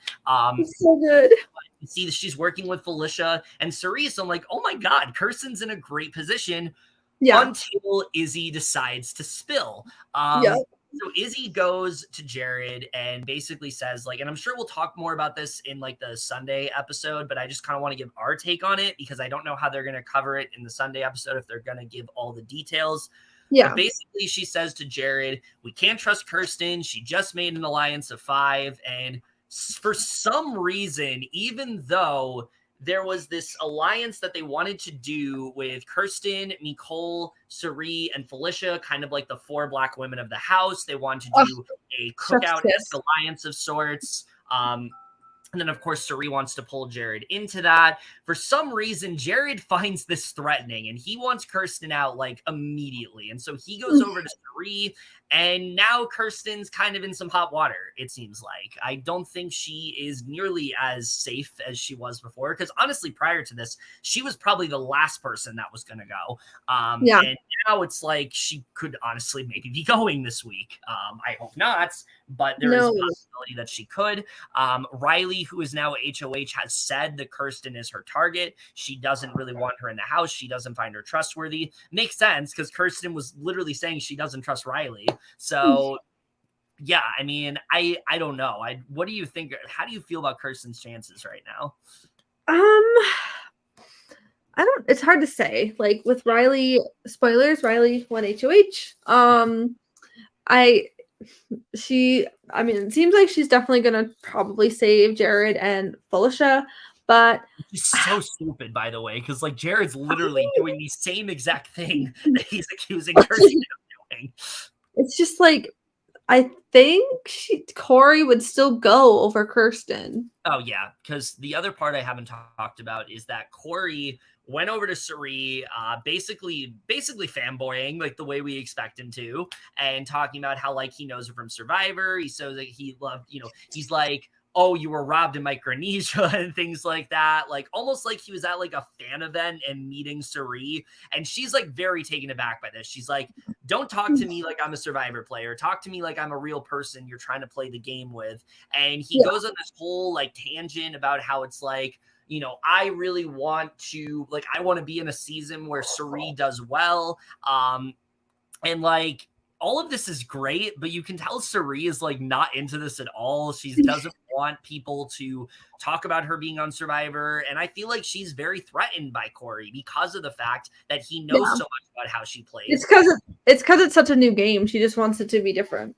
It's so good. You see that she's working with Felicia and Cirie. So I'm like, oh my God, Kirsten's in a great position until Izzy decides to spill. So Izzy goes to Jared and basically says, like, and I'm sure we'll talk more about this in like the Sunday episode, but I just kind of want to give our take on it because I don't know how they're going to cover it in the Sunday episode, if they're going to give all the details. Yeah. But basically she says to Jared, we can't trust Kirsten. She just made an alliance of 5. And for some reason, even though there was this alliance that they wanted to do with Kirsten, Mecole, Cirie, and Felicia, kind of like the 4 black women of the house. They wanted to do a cookout-esque alliance of sorts. And then, of course, Cirie wants to pull Jared into that. For some reason, Jared finds this threatening, and he wants Kirsten out, like, immediately. And so he goes over to Cirie, and now Kirsten's kind of in some hot water, it seems like. I don't think she is nearly as safe as she was before, because honestly, prior to this, she was probably the last person that was going to go. And now it's like she could honestly maybe be going this week. I hope not, but there is a possibility that she could. Reilly, who is now HOH, has said that Kirsten is her target. She doesn't really want her in the house. She doesn't find her trustworthy. Makes sense, because Kirsten was literally saying she doesn't trust Reilly. So, yeah, I mean, I don't know. What do you think? How do you feel about Kirsten's chances right now? It's hard to say. Like with Reilly, spoilers, Reilly won HOH. I mean, it seems like she's definitely gonna probably save Jared and Felicia, but she's so stupid, by the way, because like Jared's literally doing the same exact thing that he's accusing Kirsten of doing. It's just like, I think Cory would still go over Kirsten. Oh yeah, because the other part I haven't talked about is that Cory went over to Cirie, basically fanboying like the way we expect him to, and talking about how like he knows her from Survivor. He says that he loved, he's like, oh, you were robbed in Micronesia and things like that. Like almost like he was at like a fan event and meeting Cirie. And she's like very taken aback by this. She's like, don't talk to me like I'm a Survivor player. Talk to me like I'm a real person you're trying to play the game with. And he goes on this whole like tangent about how it's like, I really want to, like, I want to be in a season where Cirie does well. And like, all of this is great, but you can tell Cirie is like not into this at all. She doesn't want people to talk about her being on Survivor. And I feel like she's very threatened by Cory because of the fact that he knows so much about how she plays. It's because it's such a new game. She just wants it to be different.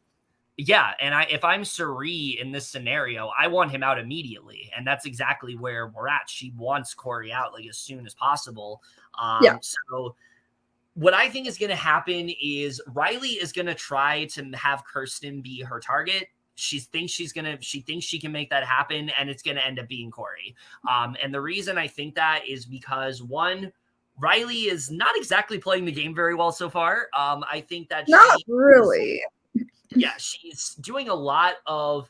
Yeah, and if I'm Cirie in this scenario, I want him out immediately, and that's exactly where we're at. She wants Cory out like as soon as possible. So what I think is going to happen is Reilly is going to try to have Kirsten be her target. She thinks she can make that happen, and it's going to end up being Cory. And the reason I think that is because, one, Reilly is not exactly playing the game very well so far. I think that not really. Yeah, she's doing a lot of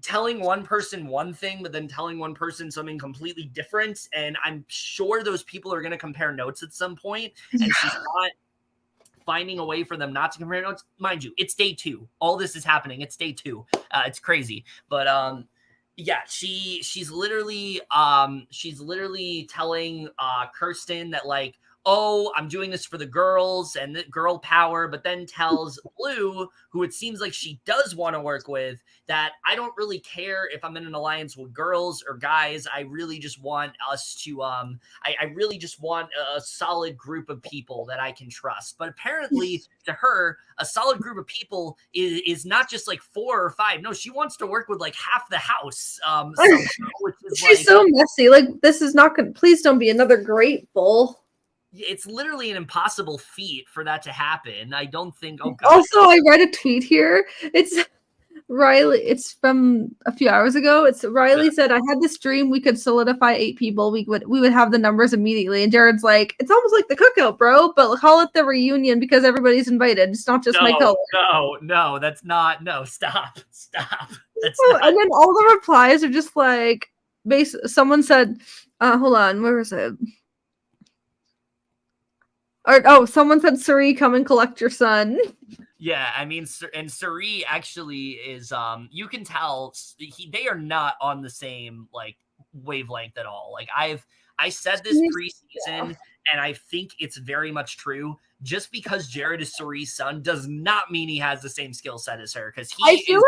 telling one person one thing, but then telling one person something completely different. And I'm sure those people are going to compare notes at some point, and she's not finding a way for them not to compare notes. Mind you, it's day 2. All this is happening. It's day 2. It's crazy. But yeah, she's literally telling Kirsten that like, oh, I'm doing this for the girls and the girl power, but then tells Blue, who it seems like she does want to work with, that I don't really care if I'm in an alliance with girls or guys. I really just want us to, I really just want a solid group of people that I can trust. But apparently to her, a solid group of people is not just like 4 or 5. No, she wants to work with like half the house. Which is she's like, so messy. Like, this is not good. Please don't be another Grateful. It's literally an impossible feat for that to happen. I don't think. Oh God. Also, I read a tweet here. It's Reilly. It's from a few hours ago. It's Reilly said, "I had this dream we could solidify 8 people. We would have the numbers immediately." And Jared's like, "It's almost like the cookout, bro. But call it the reunion because everybody's invited. It's not just Mecole." No, that's not. No, stop. That's not. And then all the replies are just like, someone said, "Hold on, where was it?" Someone said, Cirie, come and collect your son. Yeah, I mean, and Cirie actually is, you can tell they are not on the same, like, wavelength at all. Like, I said this preseason, And I think it's very much true. Just because Jared is Cirie's son does not mean he has the same skill set as her, because he is kind of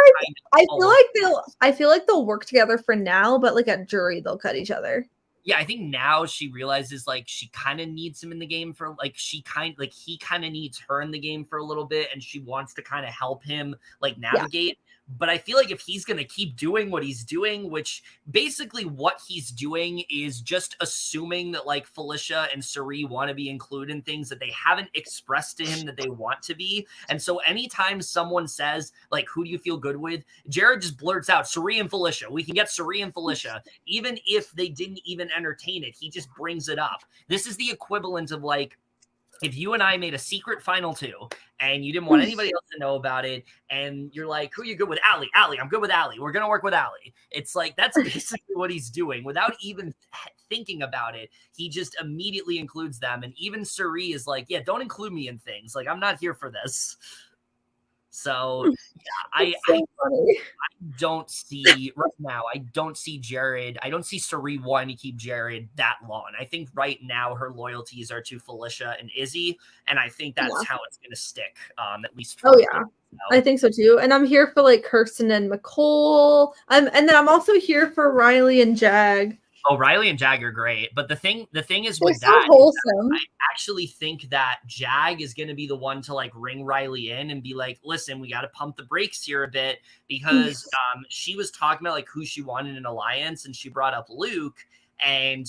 I feel like they'll work together for now, but like at jury they'll cut each other. Yeah, I think now she realizes like she kind of needs him in the game for like he kind of needs her in the game for a little bit, and she wants to kind of help him like navigate. Yeah. But I feel like if he's going to keep doing what he's doing, which basically what he's doing is just assuming that like Felicia and Cirie want to be included in things that they haven't expressed to him that they want to be. And so anytime someone says like, who do you feel good with? Jared just blurts out Cirie and Felicia. We can get Cirie and Felicia. Even if they didn't even entertain it, he just brings it up. This is the equivalent of like, if you and I made a secret final two and you didn't want anybody else to know about it, and you're like, who are you good with? Allie, I'm good with Allie. We're going to work with Allie. It's like, that's basically what he's doing without even thinking about it. He just immediately includes them. And even Cirie is like, yeah, don't include me in things. Like, I'm not here for this. So yeah, I don't see right now. I don't see Jared. I don't see Cirie wanting to keep Jared that long. I think right now her loyalties are to Felicia and Izzy, and I think that's how it's going to stick. At least. For me. I think so too. And I'm here for like Kirsten and Mecole. And then I'm also here for Reilly and Jag. Oh, Reilly and Jag are great. But the thing is with so wholesome. I actually think that Jag is going to be the one to like ring Reilly in and be like, listen, we got to pump the brakes here a bit, because she was talking about like who she wanted in an alliance, and she brought up Luke, and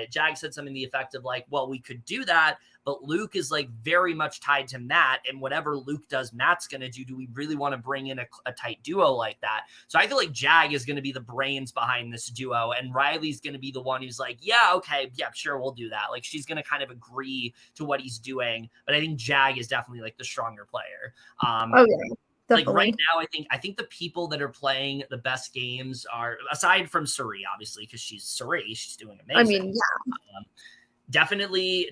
Jag said something to the effect of like, well, we could do that, but Luke is like very much tied to Matt, and whatever Luke does, Matt's going to do. Do we really want to bring in a tight duo like that? So I feel like Jag is going to be the brains behind this duo, and Reilly's going to be the one who's like, yeah, okay, yeah, sure, we'll do that. Like, she's going to kind of agree to what he's doing, but I think Jag is definitely like the stronger player. Like right now, I think the people that are playing the best games are, aside from Cirie, obviously, because she's Cirie, she's doing amazing. I mean, yeah. Definitely,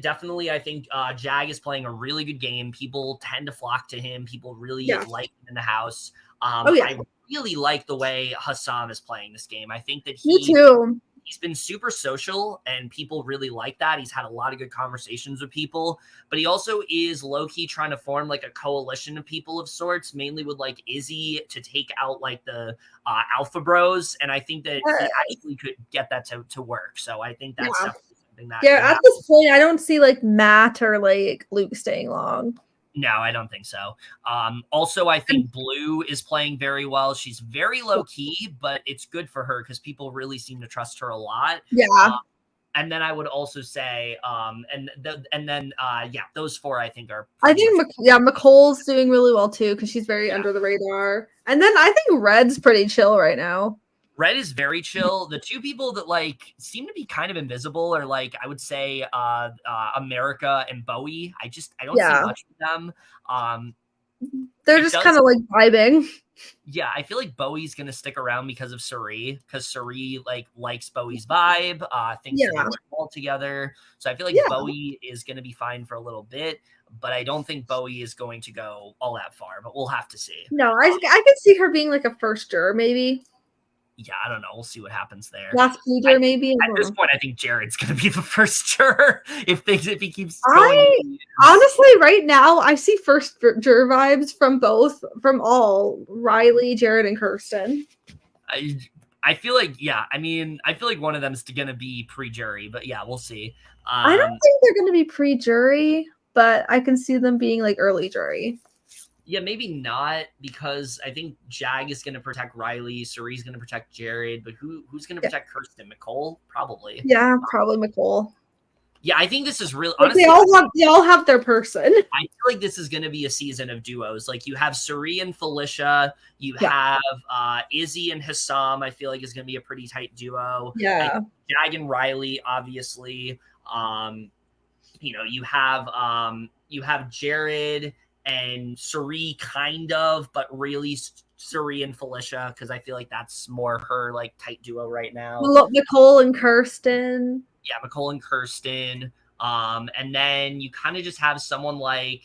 I think Jag is playing a really good game. People tend to flock to him. People really like him in the house. I really like the way Hisam is playing this game. I think that Me too. He's been super social, and people really like that. He's had a lot of good conversations with people, but he also is low-key trying to form like a coalition of people of sorts, mainly with like Izzy to take out like the alpha bros. And I think that he actually could get that to work. So I think that's definitely something that. Yeah, at this point, I don't see like Matt or like Luke staying long. No, I don't think so. Also, I think Blue is playing very well. She's very low key, but it's good for her because people really seem to trust her a lot. Yeah. And then I would also say, those four I think are. I think Mecole's doing really well too because she's very under the radar. And then I think Red's pretty chill right now. Red is very chill. The two people that like seem to be kind of invisible are like, I would say America and Bowie. I don't see much of them. They're just kind of like vibing. Yeah, I feel like Bowie's gonna stick around because of Cirie, because Cirie like likes Bowie's vibe, thinks they work well together. So I feel like Bowie is gonna be fine for a little bit, but I don't think Bowie is going to go all that far. But we'll have to see. No, I could see her being like a first juror, maybe. Yeah, I don't know. We'll see what happens there. Last juror, maybe. At this point, I think Jared's going to be the first juror if he keeps going. Honestly, right now, I see first juror vibes from all Reilly, Jared, and Kirsten. I feel like, I feel like one of them is going to be pre-jury, but yeah, we'll see. I don't think they're going to be pre-jury, but I can see them being like early jury. Yeah, maybe not, because I think Jag is going to protect Reilly, Cirie's going to protect Jared, but who's going to protect Kirsten? Mecole? Probably. Yeah, probably Mecole. Yeah, I think this is really honestly. They all have their person. I feel like this is going to be a season of duos. Like you have Cirie and Felicia, you have Izzy and Hisam. I feel like is going to be a pretty tight duo. Yeah, Jag and Reilly, obviously. You have Jared and Cirie kind of, but really Cirie and Felicia, because I feel like that's more her like tight duo right now. Mecole and Kirsten. Yeah, Mecole and Kirsten. And then you kind of just have someone like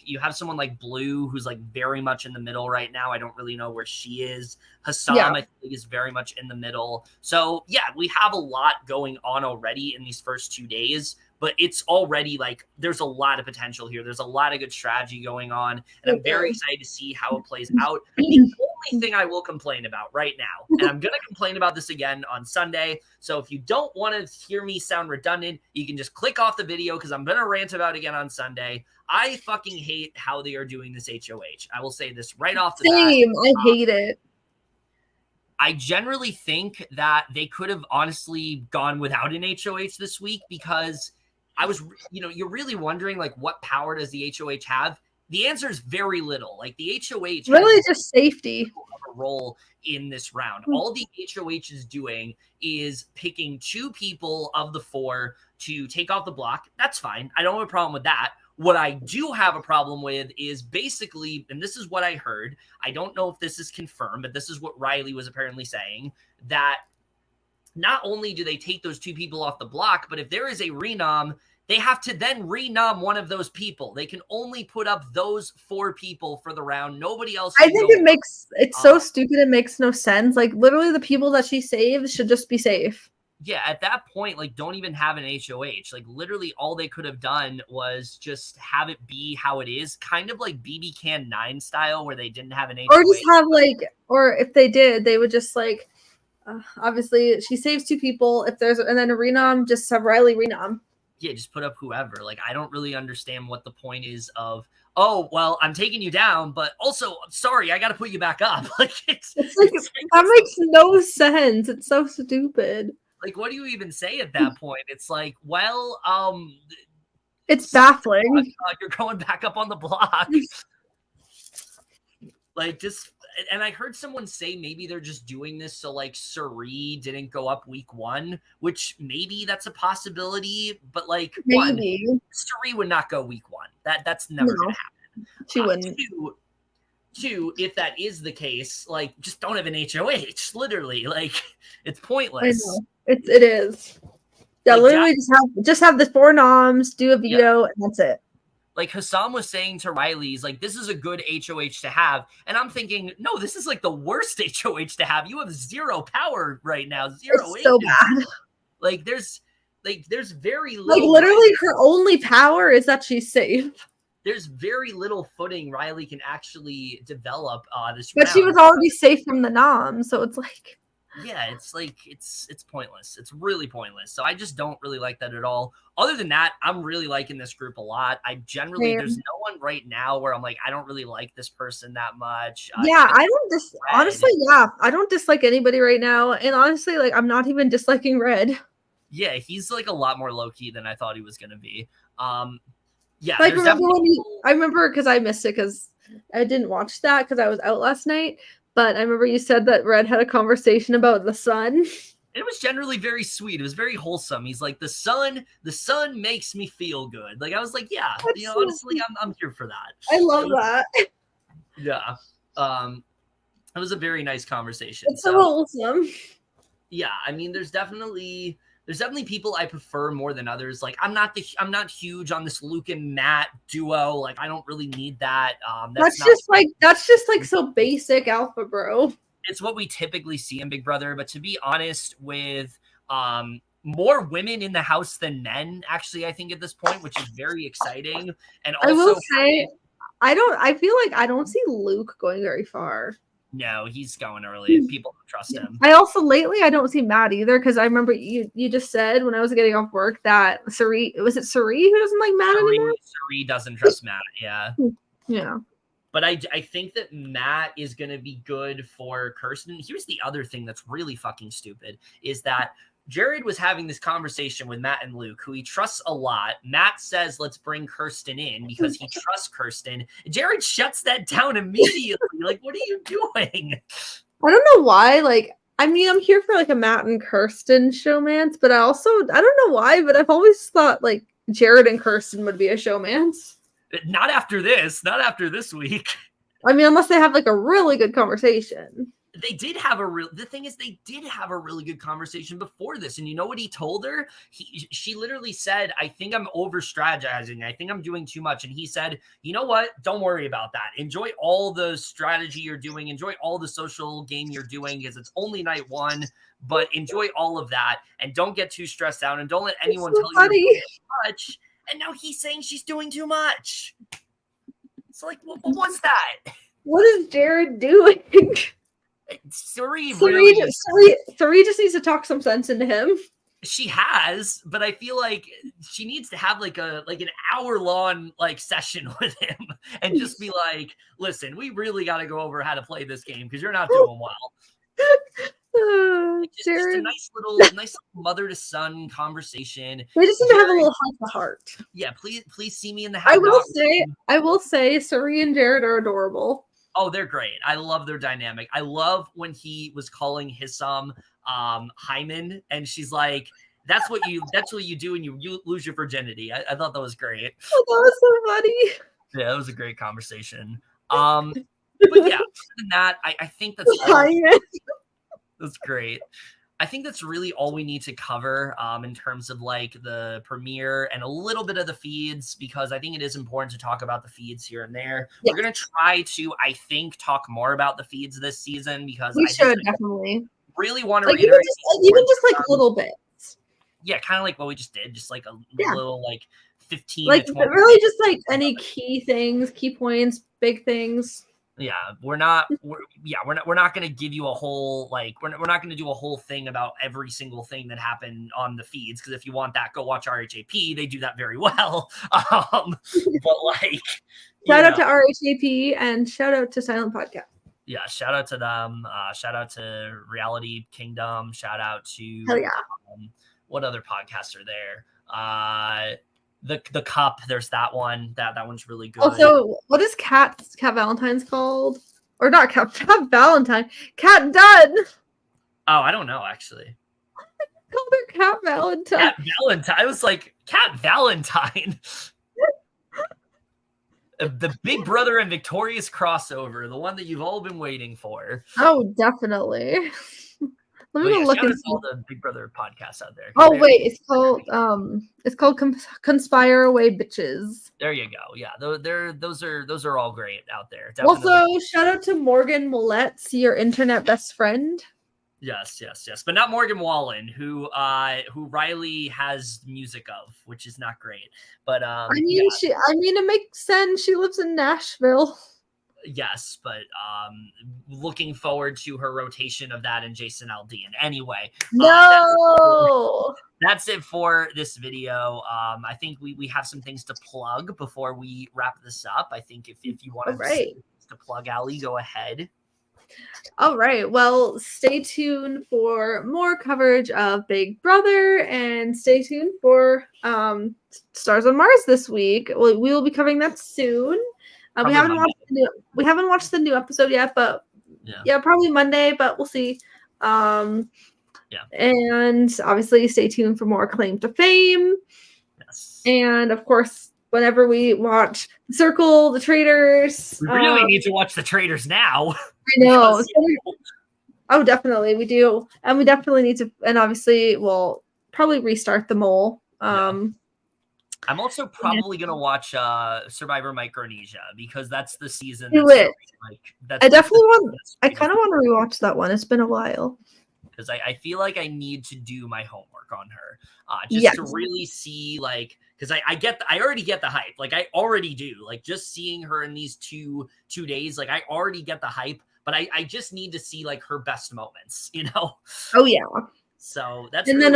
Blue, who's like very much in the middle right now. I don't really know where she is. Hisam, I think, is very much in the middle. So yeah, we have a lot going on already in these first 2 days. but it's already like there's a lot of potential here. There's a lot of good strategy going on, and I'm very excited to see how it plays out. The only thing I will complain about right now, and I'm going to complain about this again on Sunday, so if you don't want to hear me sound redundant, you can just click off the video because I'm going to rant about it again on Sunday. I fucking hate how they are doing this HOH. I will say this right off the bat. Same. I hate it. I generally think that they could have honestly gone without an HOH this week because I was, you're really wondering like what power does the HOH have? The answer is very little. Like the HOH really just safety a role in this round. All the HOH is doing is picking 2 people of the 4 to take off the block. That's fine. I don't have a problem with that. What I do have a problem with is basically, and this is what I heard, I don't know if this is confirmed, but this is what Reilly was apparently saying, that not only do they take those 2 people off the block, but if there is a renom, they have to then renom one of those people. They can only put up those 4 people for the round. Nobody else. I think it's so stupid. It makes no sense. Like literally the people that she saves should just be safe. Yeah, at that point, like, don't even have an HOH. Like, literally, all they could have done was just have it be how it is, kind of like BB Can 9 style, where they didn't have an HOH. Or just have, or if they did, they would just, obviously, she saves 2 people. And then a renom, just have Reilly renom. Yeah, just put up whoever. Like, I don't really understand what the point is of, oh, well, I'm taking you down, but also, sorry, I got to put you back up. Like, that makes no sense. It's so stupid. Like, what do you even say at that point? It's like, well, it's baffling. You're going back up on the block. Like, just, and I heard someone say maybe they're just doing this so, like, Cirie didn't go up week 1, which maybe that's a possibility, but, like, maybe. 1, Cirie would not go week 1. That's never going to happen. She wouldn't. 2, if that is the case, like, just don't have an HOH. Literally, like, it's pointless. I know. It is. Yeah, like literally just have the 4 noms, do a veto, and that's it. Like Hisam was saying to Reilly, he's like, this is a good HOH to have. And I'm thinking, no, this is like the worst HOH to have. You have 0 power right now. 0 it's so bad. Like there's very little. Like literally her only power is that she's safe. There's very little footing Reilly can actually develop this round. But she was already safe from the nom, so it's like. Yeah, it's like it's pointless. It's really pointless. So I just don't really like that at all. Other than that, I'm really liking this group a lot. I generally there's no one right now where I'm like I don't really like this person that much. Yeah, I don't honestly. Yeah, I don't dislike anybody right now, and honestly, like I'm not even disliking Red. Yeah, he's like a lot more low key than I thought he was gonna be. Yeah, like I remember because I missed it because I didn't watch that because I was out last night. But I remember you said that Red had a conversation about the sun. It was generally very sweet. It was very wholesome. He's like, the sun makes me feel good. Like, I was like, yeah, honestly, I'm here for that. I love that. Yeah. It was a very nice conversation. It's so wholesome. Yeah. I mean, there's definitely people I prefer more than others. Like, I'm not huge on this Luke and Matt duo. Like, I don't really need that. That's just like so basic alpha bro. It's what we typically see in Big Brother. But to be honest, with more women in the house than men, actually, I think at this point, which is very exciting. And also, I will say, I feel like I don't see Luke going very far. No, he's going early. People don't trust him. I also lately I don't see Matt either because I remember you just said when I was getting off work that Cirie who doesn't like Matt anymore? Cirie doesn't trust Matt. Yeah. Yeah. But I think that Matt is going to be good for Kirsten. Here's the other thing that's really fucking stupid is that Jared was having this conversation with Matt and Luke, who he trusts a lot. Matt says, let's bring Kirsten in because he trusts Kirsten. Jared shuts that down immediately. Like, what are you doing? I don't know why. Like, I mean, I'm here for like a Matt and Kirsten showmance, but I don't know why, but I've always thought like Jared and Kirsten would be a showmance. Not after this week. I mean, unless they have like a really good conversation. they did have the thing is they did have a really good conversation before this. And you know what he told her? She literally said, I think I'm over strategizing. I think I'm doing too much. And he said, you know what? Don't worry about that. Enjoy all the strategy you're doing. Enjoy all the social game you're doing because it's only night one, but enjoy all of that. And don't get too stressed out and don't let anyone tell you you're doing too much. And now he's saying she's doing too much. It's like, what was that? What is Jared doing? Cirie just needs to talk some sense into him. She has, but I feel like she needs to have like an hour-long like session with him and just be like, listen, we really got to go over how to play this game because you're not doing well. Just a nice little mother to son conversation. We just need to have a little heart to heart. Yeah, please see me in the house. I will say Cirie and Jared are adorable. Oh, they're great. I love their dynamic. I love when he was calling Hisam Hyman, and she's like, that's what you do when you lose your virginity. I thought that was great. Oh, that was so funny. Yeah, that was a great conversation. But yeah, other than that, I think that's that's great. I think that's really all we need to cover in terms of like the premiere and a little bit of the feeds, because I think it is important to talk about the feeds here and there. Yeah. We're going to try to, I think, talk more about the feeds this season because we should definitely really want to reiterate. Even just like little bits. Yeah, kind of like what we just did, just like a little like 15 like to 20 really just like any key things, key points, big things. Yeah, we're not going to give you a whole like we're not going to do a whole thing about every single thing that happened on the feeds, because if you want that, go watch RHAP. They do that very well. But like shout out to RHAP and shout out to Silent Podcast. Yeah, shout out to them. Shout out to Reality Kingdom. Shout out to hell yeah. What other podcasts are there? The Cup, there's that one. That one's really good. Also, what is Cat Valentine's called? Or not Cat Valentine. Cat Dunn. Oh, I don't know actually. Called her Cat Valentine. Cat Valentine. I was like, Cat Valentine. The Big Brother and Victorious crossover, the one that you've all been waiting for. Oh, definitely. Let me go look at all the Big Brother podcasts out there. Oh wait, it's called Conspire Away Bitches. There you go. Yeah, those are all great out there. Definitely. Also, shout out to Morgan Millett's Your Internet Best Friend. Yes, but not Morgan Wallen, who Reilly has music of, which is not great. But it makes sense. She lives in Nashville. Yes, but looking forward to her rotation of that and Jason Aldean. Anyway, that's it for this video. I think we have some things to plug before we wrap this up. I think if you want to plug, Allie, go ahead. All right. Well, stay tuned for more coverage of Big Brother and stay tuned for Stars on Mars this week. We will be covering that soon. We haven't watched the new episode yet, but yeah, probably Monday, but we'll see. And obviously stay tuned for more Claim to Fame. Yes. And of course, whenever we watch The Circle, The Traitors. We really need to watch The Traitors now. I know. Oh, definitely. We do. And we definitely need to, and obviously we'll probably restart The Mole. I'm also probably going to watch Survivor Micronesia because that's the season. I kind of want to rewatch that one. It's been a while. Because I feel like I need to do my homework on her. To really see, like, because I already get the hype. Like, I already do. Like, just seeing her in these two days, like, I already get the hype. But I just need to see, like, her best moments, you know? Oh, yeah. So that's And then,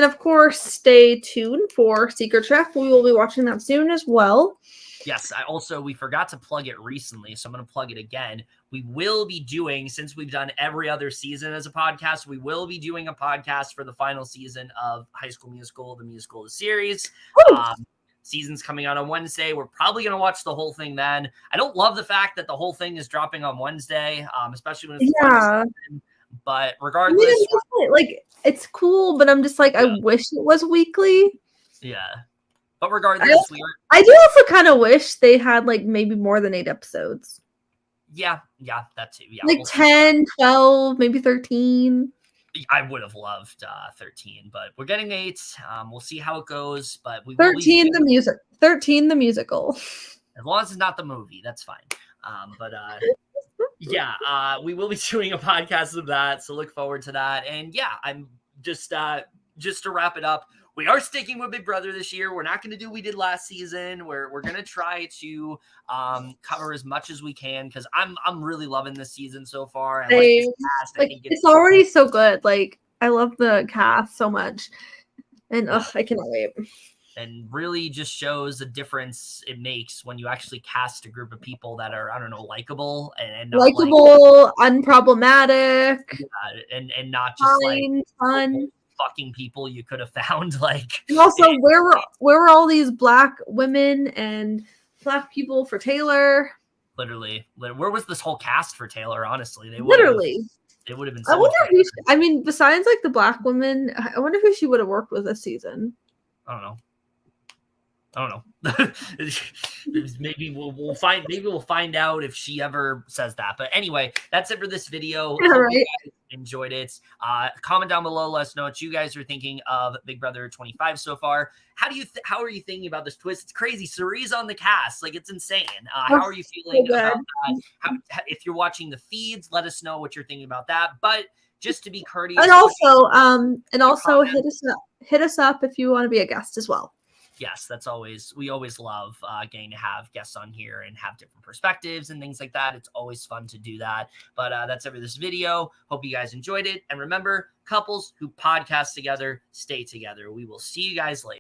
of course, stay tuned for Secret Chef. We will be watching that soon as well. Yes, we forgot to plug it recently, so I'm going to plug it again. We will be doing, since we've done every other season as a podcast, we will be doing a podcast for the final season of High School Musical, the musical, the series. Season's coming out on Wednesday. We're probably going to watch the whole thing then. I don't love the fact that the whole thing is dropping on Wednesday, especially when it's the final season. But regardless, it's cool, but I'm just like, I wish it was weekly. Yeah. But regardless, I do also kind of wish they had like maybe more than 8 episodes. Yeah, that too. Yeah, Like we'll see. 10, 12, maybe 13. I would have loved 13, but we're getting 8. We'll see how it goes, but we will be 13 the music. 13 the musical. as long as it's not the movie, that's fine. But yeah, we will be doing a podcast of that, so look forward to that. And yeah, I'm just to wrap it up. We are sticking with Big Brother this year. We're not going to do what we did last season. We're going to try to cover as much as we can because I'm really loving this season so far. I like this cast. I think it's already so good. Like I love the cast so much, and I cannot wait. And really just shows the difference it makes when you actually cast a group of people that are, I don't know, likable and not likable, unproblematic, and not just fun. Fucking people you could have found. Like, and also where were all these black women and black people for Taylor? Literally, where was this whole cast for Taylor? Honestly, they would have been. So I wonder who. I mean, besides like the black women, I wonder who she would have worked with this season. I don't know. Maybe we'll find. Maybe we'll find out if she ever says that. But anyway, that's it for this video. Yeah, Hope you guys enjoyed it. Comment down below. Let us know what you guys are thinking of Big Brother 25 so far. How are you thinking about this twist? It's crazy. Cirie's on the cast. Like, it's insane. How are you feeling about that? If you're watching the feeds, let us know what you're thinking about that. But just to be courteous, and also hit us up if you want to be a guest as well. Yes, we always love getting to have guests on here and have different perspectives and things like that. It's always fun to do that. But that's it for this video. Hope you guys enjoyed it. And remember, couples who podcast together, stay together. We will see you guys later.